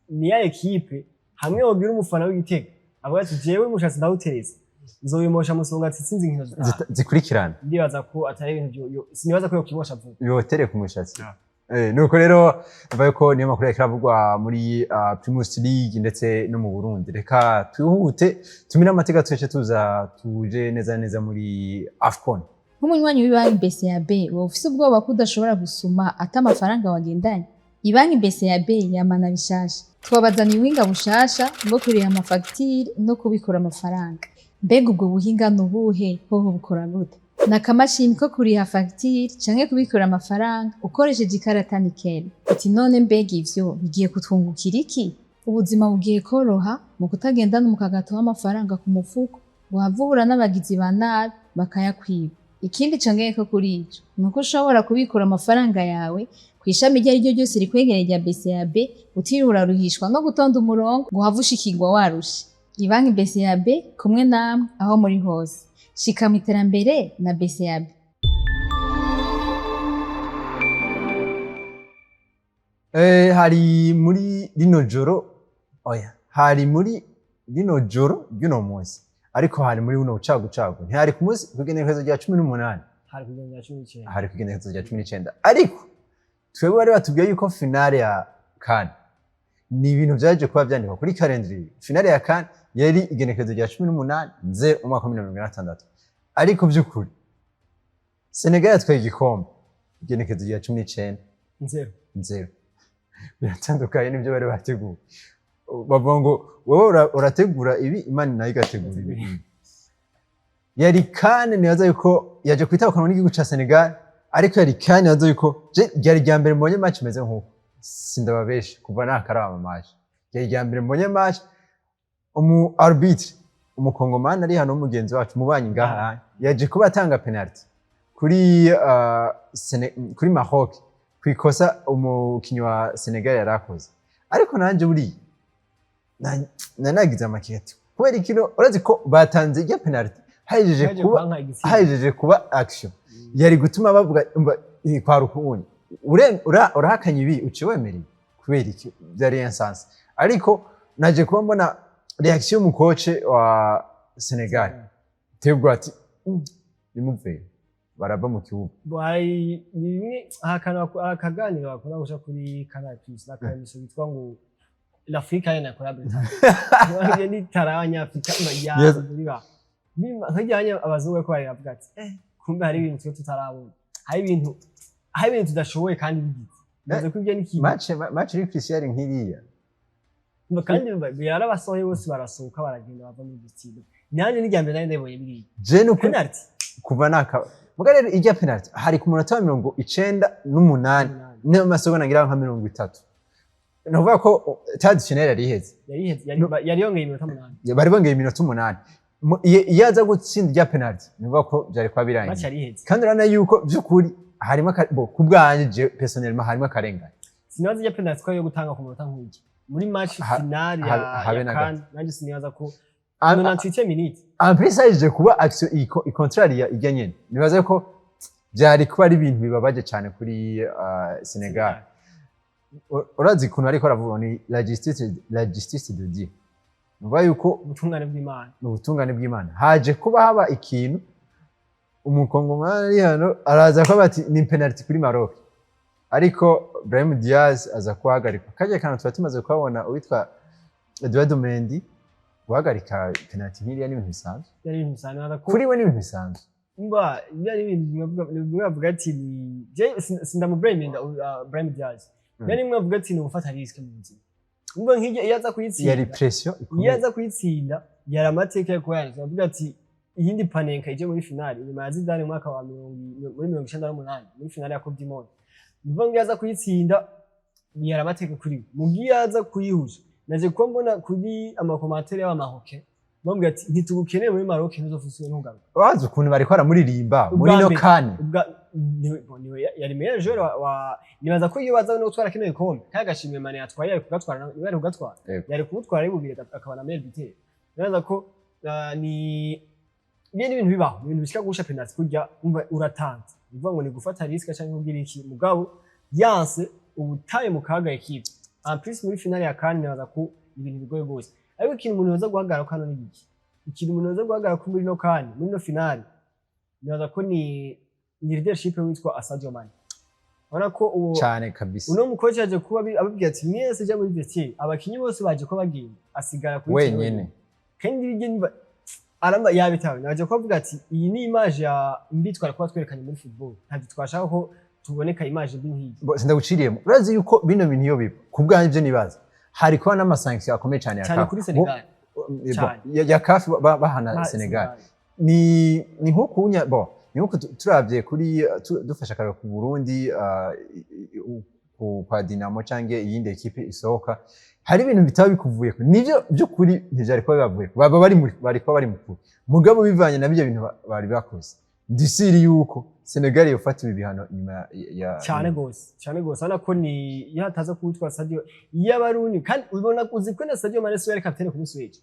ni ya equipe hamwe wogira umufana w'igitego avuga ati jewe mushatsi ndawutereza nzoyimosha Musongati itsinze inkino zikurikirana ndibaza ko atari ibintu sinibaza ko yokimosha vuba yotere ku mushatsi nuko rero bavuga ko niyo makuru yakiravugwa muri Premier League ndetse no mu Burundi reka twihute tumira amateka twese tuje neza muri AFCON nk'umunywanyi w'ibanki BCAB wowe ufise ubwoba ko udashobora gusuma ata amafaranga wagendanye ibanki BCAB yamana bishasha twabazaniye ubuhinga bushasha bwo kurira amafagitire no kubikora amafaranga mbega ubwo buhinga nubuhe hoho bukora gute nakamashini ko kuriha fagitire canke kubikora amafaranga ukoresheje ikarata nikeli ati none mbega ivyo bigiye kutwungukira iki ubuzima bugiye koroha mu kutagendana umukagato w'amafaranga ku mufuko wavura n'abagizi ba nabi bakayakwiba ikindi congeye ko kuri ico nuko ushobora kubikora amafaranga yawe kwishami rya ryo ryose rikwegereye rya BCAB utirura ruhishwa no gutonda umurongo ngo havushikirwa warushe ibanki BCAB kumwe namwe aho muri hose shika mu iterambere na BCAB hari muri rino joro ry'uno munsi ariko hari muri buno bucagucagu ntihari ku munsi kugenekerezo rya 18 hari kugenekerezo rya 19 ariko twebwe bari batubwiye yuko finale ya CAN ni ibintu byaje kuba byandikwa kuri calendrier finale ya CAN yari igenekerezo rya 18 nze umwaka 2026 ariko by'ukuri Senegal yatwaye igikombe igenekerezo rya 19 nzero biratandukanye n'ibyo bari bateguye bavuga ngo wowe urategura ibi Imana nayo igategura ibi yari CAN nibaza yuko yaje kwitabukana n'igihugu ca Senegal ariko yari CAN nibaza yuko ryari rya mbere mbonye match imeze nk'uko sindababeshe kuva nakaraba match ryari rya mbere mbonye match umu arbitre umukongomani ari hano umugenzi wacu mubanyi ngaha yaje kuba atanga penalty kuri Maroc kwikosa umukinyi wa Senegal yarakoze ariko nanje buri nagize amaketi kubera ikino urazi ko batanze irya penalty hajeje kuba action yari gutuma bavuga kwa rukunyi urahakanye ibi uciwemereye kubera iki byari instance ariko naje kuba mbona reaction mu coach wa Senegal tebwa ati nimuvere baraba mu kibuga bari ni akaganira bakora gusha kuri Canal+ n'akamiso bitwa ngo l'Afrique yana collaboration wanje ni taranya Afrika ya buriba nkajyanye abazungu ko bari bavuga ati kumbe hari ibintu tutarabona hari ibintu tudashoboye kandi bigize maze kubye niki match iri Christian nkiriya kandi yarabasohoye bose barasohoka baragenda bava mu gitsina nyanjye n'ijyambere nari ndabonye biri je no penalty kuva naka mugarere ijya penalty hari ku munota wa 98 n'amasegonda ngira nka 30 novuga ko traditionnel yari iheze yari yongeye iminota 8 bari bongeye iminota 8 iyo aza gutsinda rya penalty nivuga ko byari kwa birangiye match yari iheze kandi urana yuko byukuri harimo kubwanje personnellement harimo akarengane sinaza rya penalty ko yo gutanga ku munota nk'iki muri match finale ya kandi nanjye sinibaza ko 98 minutes en plus aje kuba action contraire ya nyene nibaza ko byari kuba ari ibintu bibabaje cyane kuri Senegal. Urazi kuntu ariko aravuga ni la justice de Dieu. Nuva yuko ubutungane bw'Imana haje kuba haba ikintu umukongomani hano araza ko bati ni penalty kuri Maroc ariko Brahim Diaz aza kuhagarika kaje kana tumaze kubona uwitwa Eduardo Mendy guhagarika penalty nk'iriya n'ibintu bisanzwe kuri we n'ibintu bisanzwe mba yari ibintu bavuga ati je sindamu Brahim Diaz yani mwavuga ati ni ufata risk mu nzira mba nk'ije yaza kuyitsinda yari pression yaza kuyitsinda yari amateka yo kwandika bavuga ati iyindi panenka ije muri finale nyuma ya Zidane mwaka wa 1998 muri finale ya Coupe du Monde mba yaza kuyitsinda yari amateka kuri mu giyaza kuyihuje naje ko mbona kuri amakomantere y'amahoke bambwira ati ntitugukeneye muri Maroc ntuzofuswe n'ugaruka wazi ukuntu bari kwara muririmba muri no kane yari meilleur joueur wa nibaza ko iyo baza no gutwara kino gikombe kagashimwe mane yatwaye ari kugatwara yari kugatwara yari kumutwara ari bubiri akabana meilleur buteur nibaza ko ni ibintu bibaho ibintu bishika gusha penalty kujya uratanze uvuga ngo ni gufata risk cyangwa kugira iki mugabo yanse ubutaye mu kaga equipe en plus muri finale ya CAN nibaza ko ibintu bigoye gose ariko ikintu umuntu yoza guhagarara kano ni iki ikintu umuntu yoza guhagarara ko muri no CAN muri no finale nibaza ko ni leadership witwa Sadio Mane ora ko uwo cyane kabisa uno mukoci yaje kuba ababwiye ati mwese je muri vestiaire abakinyi bose baje ko bagenda asigara kuri wenyene kandi bige aramba yabitawe naje kuvuga ati iyi ni image ya mbitwara kuba twerekanye muri football ntabwo twashaka ko tuboneka image mbi nk'iyi sindaguciriyemo urazi yuko bino bintu iyo biba kubwanje byo nibaza hari kuba n'amasanction akomeye cyane ya kuri Senegal ya CAF bahana Senegal ni nko kunya nkuko turavye kuri dufasha kararo ku Burundi kwa Dynamo canke iyindi equipe isohoka hari ibintu bitaba bikuvuyeko nivyo byukuri ntivyari ko bibavuye baba bari mukuru mugabo bivanye na byo bintu bari bakoze ndisiri yuko Senegal yofata ibihano nyuma ya cyane gose ana ko ni yataza kuwitwa Sadio y'abarundi kandi ubona uziko na Sadio Mane yari capitaine kuri Switch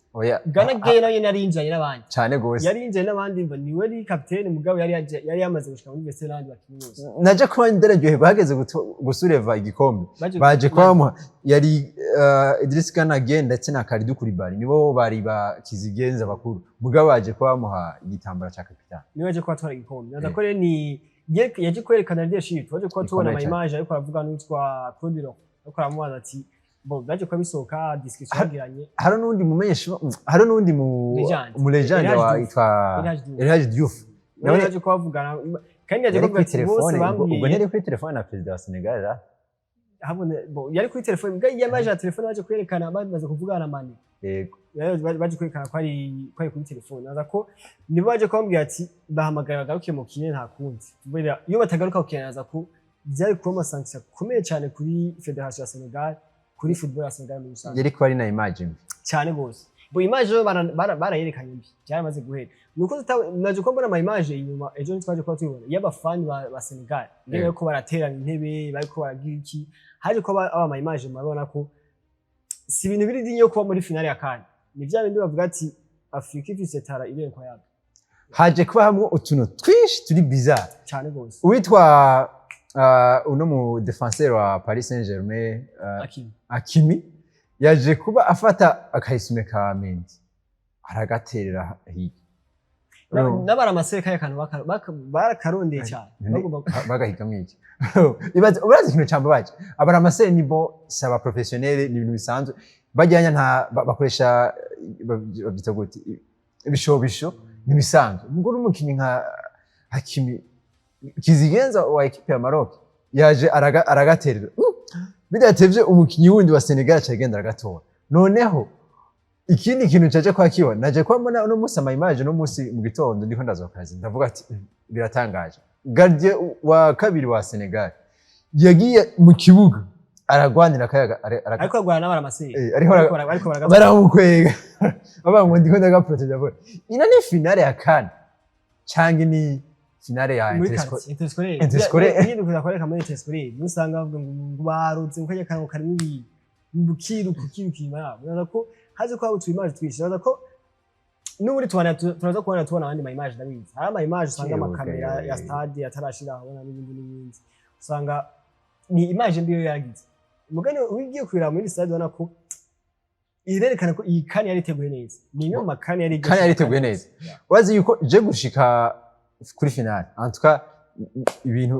Gana Gay nayo narinjanye n'abandi cyane gose yarinjanye n'abandi niwe ari capitaine mugabo yari yamaze gushika muri vestiaire n'abandi bakinyi bose naje ko nderaryohe bahageze gusureva igikombe baje kwa yari Idriss Gana Gay ndetse na Kalidou Koulibaly nibo bari bakizigenza bakuru mugabo baje kwa bamuha igitambara cya capitaine niwe aje kwatwara igikombe naza ko ni yaje kwerekana leadership waje ko tubona ama image ariko aravuga n'utwa Claude ariko aramubaza ati bo baje ko bisoka discussion yagiranye hari n'undi mumenyesha hari n'undi mu legend wa itwa Elhadji Diouf nawe yaje ko bavugana kandi yaje ko telefone ubwo nari kuri telefone na president wa Senegal ra habone bo yari kuri telefone gaye image ya telefone baje kwerekana bamaze kuvugana Mane yego baje kwerekana ko ari kuri telefone naza ko nibo baje kwambwira ati bahamagara garuke mu kine nta kundi kubera iyo batagaruka ukinaza ko byari kuba amasanction akomeye cyane kuri Federation ya Senegal kuri football ya Senegal muri rusange yari ko ari na image cyane gose bo image barayerekanye mbi byaramaze guhera nuko naje ko mbona ama image inyuma ejo twaje kwa tubona y'abafani ba Senegal ngiye ko baraterana intebe bari ko baragira iki haje ko ama image mabona ko si ibintu biri dinyo kuba muri finale ya CAN ni bya bindi bavuga ati Afrika ifise tara irenko yaga haje kuba hamwe utuno twishi turi bizarre cyane gose uitwa uno mu defenseur wa Paris Saint-Germain Hakimi yaje kuba afata akayisume ka Mendy aragaterera hirya nabara amaseka y'akantu barakarondeye cyane bagahiga mwiki ibaze urazi ikintu cyambabaje abara amasere nibo saba professionnel ni ibintu bisanzwe bajyanya nta bakoresha babyita gute ibishobisho nibisanzwe nguru umukinyi nka Hakimi kizigenza wa equipe ya Maroc yaje aragaterera bidatevye umukinyi wundi wa Senegal cyagenda aragatora noneho ikindi kintu cyaje kwa kiwa naje kwa mbona no musa ama image no musi mu gitondo ndiko ndazokazi ndavuga ati biratangaje gardien wa kabiri wa Senegal yagiye mu kibuga aragwanira akayaga ariko agwana n'abara amaseri ariko baramukwega baba ngo ndiko ndagaprotege abo ina ni finale ya CAN cyangwa ni finale ya Interscolaire ni ndikuza kwereka muri Interscolaire usanga bavuga ngo barutse nk'aje kango kari bibi kukirukima urabona ko haje ko abutu image twishira ko n'uri turaza kubona tubona abandi ma image ndabizi hari ama image usanga amakamera ya stade atarashira abona n'ibindi usanga ni image mbiyo yagize mugani wigiye kwira muri stade ubona ko irerekana ko iyi CAN yari iteguye neza ni imwe mu makani yari iteguye neza wazi yuko je gushika kuri finale en tout cas ibintu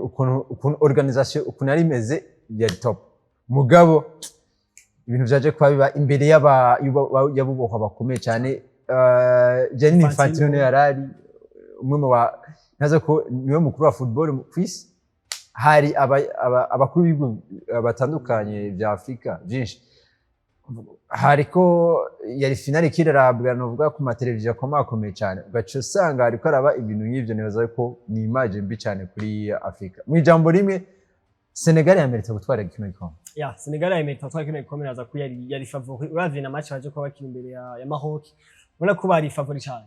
ukuntu organisation ukuntu ari imeze yari top mugabo ibintu vyaje kuba biba imbere y'abubohwa bakomeye cyane Gianni Infantino yarari umwe mu nazo ko niwe mukuru wa football kwisi hari abakuru b'ibihugu batandukanye vya Afrika byinshi hariko yari finale kirarabwa novuga ku mateleviziyo akomeye cyane ugaca usanga hariko araba ibintu nk'ivyo nibaza ko ni image mbi cyane kuri Afrika mu ijambo rimwe Senegal yamerita gutwara kino gikombe Senegal yamerita gutwara kino gikombe naza ko yari favori uravye na match baje ko bakina imbere ya Maroc ubona ko bari favori cyane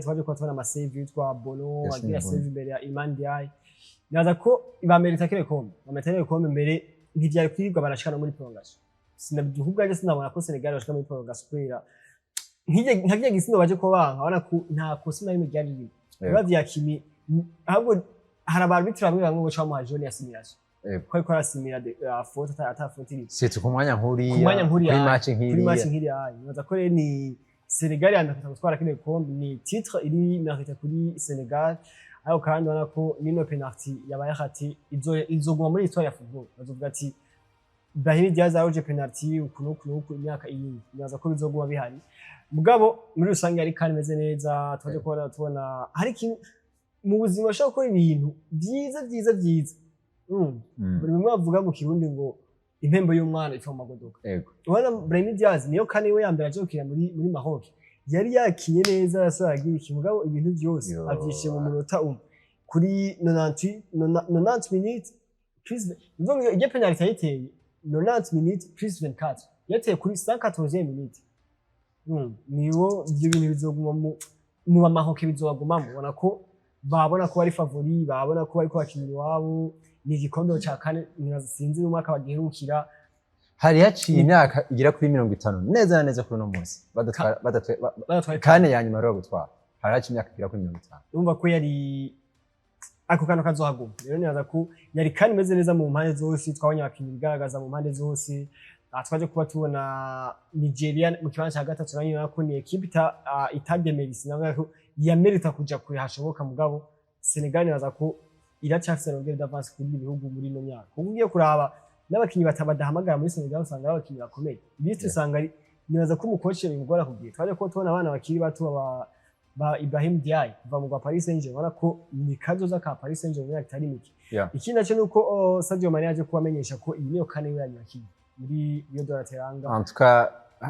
twaje ko tubona amasave yitwa Bono agira save imbere ya Imandi Yayi naza ko bamerita kino gikombe mbere ntivyari kwirwa barashikana muri prolongation sinabyuhubwa sinabona ko Senegal bashika muri prolongation kwira nkije gisindo baje ko banka abona ko nta kosa na rimwe ryari riri uravye Hakimi ahubwo hari abarbitre bamwe bo cyo mu jaune ya simulation ko ariko arasimira faute ata faute iri c'est ku mwanya nkuri kuri match nkiri naza ko ni Senegal yandaka gutwara kino gikombe ni titre iri mérite kuri Senegal aho kandi ubona ko nino penalty yabaye hati izoguma muri histoire ya football bazovuga ati Brahim Diaz aje penalty ukuntu imyaka iyindi naza ko bizoguma bihari mugabo muri rusange ari kandi meze neza twaje tubona hari kintu mu buzima bashaka gukora ibintu byiza buri mwe bavuga mu Kirundi ngo impembo y'umwana ifa mu magodoka ubona Brahim Diaz niyo kandi we yambere aje gukina muri Maroc yari yakinye neza yasagira ikimugabo ibintu byose avyishe mu minota kuri 90 minutes plus donc il y a penalty yiteye 90 minutes plus 24 yateye kuri 114 minutes niwo ibyo bintu bizoguma mu Maroc bizoguma ubona ko babona ko ari favori babona ko ariko bakinira wabo ni igikombe cya kane sinzi mu mwaka bagiherukira hari yaciye imyaka igira kuri 50 neza kuri no munsi badatwaye kane ya nyuma rero gutwara hari yaciye imyaka igira kuri 50 urumva ko yari ako kano kazohaguma rero nibaza ko yari kandi meze neza mu mpande zose twabonye abakinyi bigaragaza mu mpande zose twaje kuba tubona Nigeria mu kibanza cya gatatu nayo ko ni equipe itademerisi navuga yamerita kuja kure hashoboka mugabo Senegal nibaza ko iracyafise rongere d'avance kuri ibihugu muri no myaka ugiye kuraba n'abakinyi batabadahamagara muri Senegal usanga abakinyi bakomeye bityo usanga nibaza ko umukoci bimugora kugiye twaje ko tubona abana bakiri bato ba Ibrahim Diaye kuva mu Paris Saint-Germain ko ni kazoza ka Paris Saint-Germain atari miki ikindi naco nuko Sadio Mane yaje kubamenyesha ko iyi niyo kane we yanyakira muri Rio de la Teranga en tout cas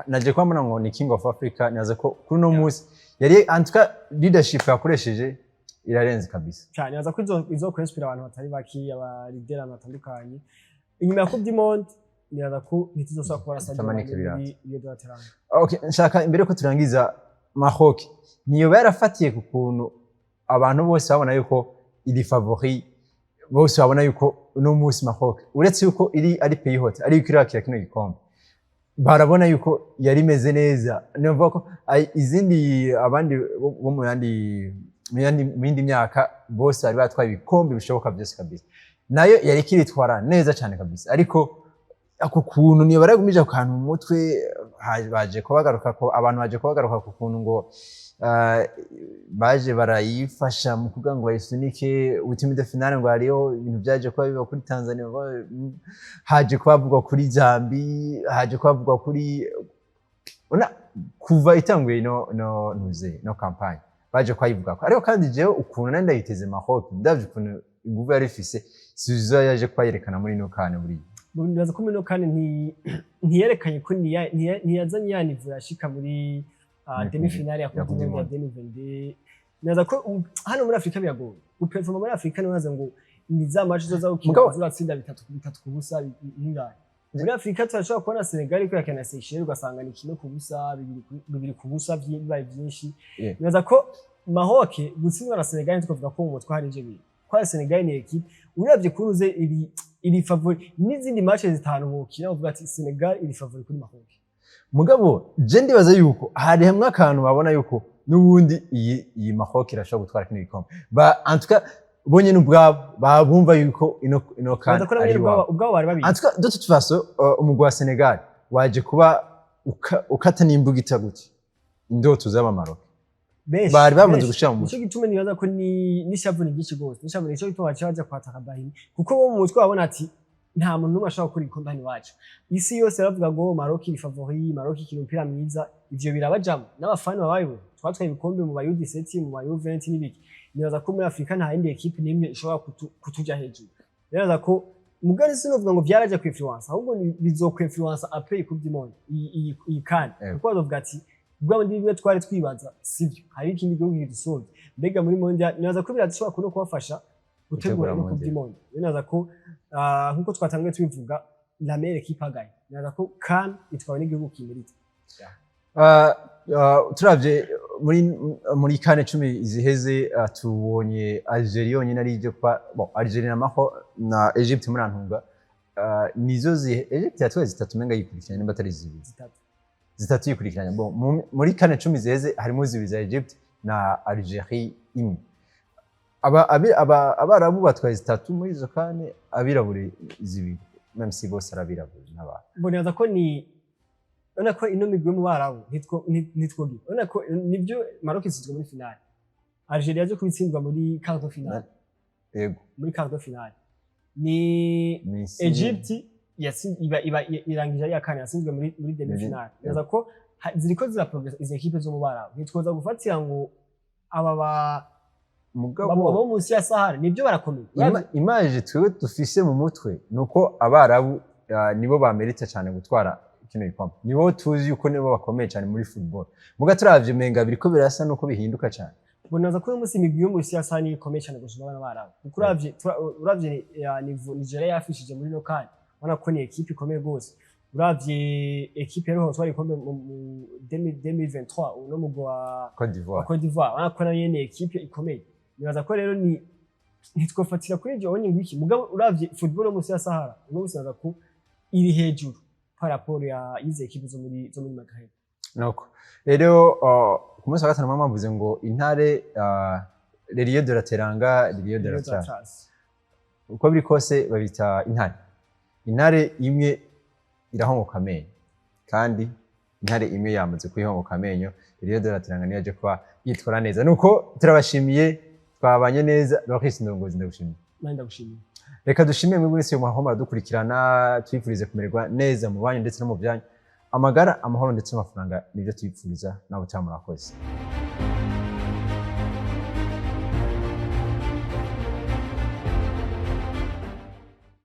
naje kwamana ngo ni King of Africa naze ko kuri no munsi yari en tout cas leadership yakoresheje irarenze kabisa cyane naza ko izo kwinspira abantu batari baki aba leader batandukanye inyuma ya Coupe du Monde naza ko nituzosaba kubara Sadio Mane muri Rio de la Teranga okay nshaka imbere ko turangiza Maroc niyo barafatiye ku kuntu abantu bose babona yuko iri favori bose babona yuko no munsi Maroc uretse yuko iri ari pays hot ari kirakira kino gikombe barabona yuko yari meze neza nivuga ko izindi abandi bo mu yindi myaka bose ari batwaye ibikombe bishoboka byose kabisa nayo yari kiritwara neza cyane kabisa ariko ako kuntu niyo baragumije akantu mu mutwe baje kubagaruka ko abantu baje kubagaruka ku kuntu ngo baje barayifasha mu kuvuga ngo bayisunike ultime de finale ngo hariyo ibintu byaje kuba biba kuri Tanzania haje kubavugwa kuri Zambi haje kubavugwa kuri kuva itanguye no campagne baje kwayivuga ko ariko kandi jewe ukuntu nenda yiteze Maroc ndavye ukuntu inguvu yari ifise sizo yaje kwayerekana muri no kane buri ndaza ko muri no kane ntiyerekanye ko ntiyazanye yanivyo yashika muri demi finale ya Coupe du Monde 2022 naza ko hano muri Afrika biragoye uperforma muri Afrika naza ngo ni za match zo za ukina uratsinda bitatu ku busa n'ingana muri Afrika turashobora kubona Senegal ariko yakina Seychelles ugasanga ni kimwe ku busa bibiri ku busa bibaye byinshi nibaza ko Maroc gutsindwa na Senegal tukavuga ko mu mutwe hari ivyo bintu kwa Senegal ni equipe uravye kuruze iri favori n'izindi match zitanu bokina uvuga ati Senegal iri favori kuri Maroc mugabo je ndibaza yuko hari hamwe akantu babona yuko n'ubundi iyi Maroc irashobora gutwara kino gikombe en tout cas bonye n'ubwabo babumva yuko ino kandi ari ubwabo bari babizi en tout cas de toute façon umugwi wa Senegal waje kuba ukata n'imbugita gute indoto z'aba Maroc bari bamaze gushira mu muco gitume nibaza ko ni shavuni gici gose ni shavuni cyo gituma bacha kwataka bahini kuko bo mu mutwe babona ati nta muntu numwe ashaka kuri ikombe hano wacu isi yose baravuga ngo Maroc iri favori Maroc ikiri umupira mwiza ivyo birabajamo n'abafani babayeho twatwaye ibikombe mu bayu 17 mu bayu 20 n'ibiki nibaza ko muri Afrika nta yindi equipe nimwe ishobora kutuja hejuru nibaza ko mugari sinovuga ngo byaraje ku influence ahubwo bizokwe influence après coupe du monde iyi kandi kuko bavuga ati ubwo ndi twari twibaza sivyo hari ikindi gihugu gidusonze mbega muri mondial nibaza ko birashobora kuno kubafasha gutegura coupe du monde nibaza ko nkuko twatangiye tubivuga la meilleure équipe agaye nibaza ko kan itwawe n'igihugu kimerita turavye muri kane 10 ziheze tubonye Algeria yonyine ari je kwa Algeria na Maroc na Egypte muri antunga nizo Egypte yatwaye zitatu menga yikurikiranye nimba atari zibiri zitatu yikurikiranye muri kane 10 ziheze harimo zibiri za Egypte na Algeria imwe abarabu batwaye zitatu muri izo kane abirabure zibiri même si bose arabirabure n'aba mboneza ko ni ona ko ino migwe mu barabu nitwogi ona ko nivyo Maroc isizwe muri finale Algeria yaje kubitsindwa muri quart de finale yego muri quart de finale ni Egypte irangije ya kane yasinzwe muri demi finale yaza ko ziriko zira progress izi equipe zo mu barabu nitwoza gufatira ngo aba mugabo munsi ya Sahara nivyo barakomeye image twe dufise mu mutwe nuko abarabu nibo bamerita cyane gutwara kino gikombe nibo tuzi yuko nibo bakomeye cyane muri football muga turavye menga biriko birasa nuko bihinduka cyane bonaza ko umunsi imigwi yo munsi ya Sahara ni ikomeye cyane gusumba abana barabu kuko uravye nivyo Nigeria yafishije muri lokal wana ko ni equipe ikomeye gose uravye equipe yero twari ikombe mu 2023 uno mugwa Côte d'Ivoire wana ko nayo ni equipe ikomeye nibaza ko rero ni ntitwofatira kuri ibyo onye ngwiki mugabo uravye football munsi ya Sahara uno musaza ko iri hejuru par rapport ya ize equipe zo muri Maghreb noko rero ku munsi wa gatanu mama mvuze ngo intare Rio de la Teranga Rio de la Trace uko biri kose babita intare imwe irahongoka amenyo kandi intare imwe yamaze kwihongoka amenyo Rio de la Teranga niyaje kwa yitwara neza nuko turabashimiye twabanye neza Loris Ndongozi ndagushimiye ndagushimiye reka dushimiye muri wese mu mahoma dukurikirana twifurize kumererwa neza mu banyu ndetse no mu byanyu amagara amahoro ndetse n'amafaranga nibyo twifuriza nabo cyamurakoze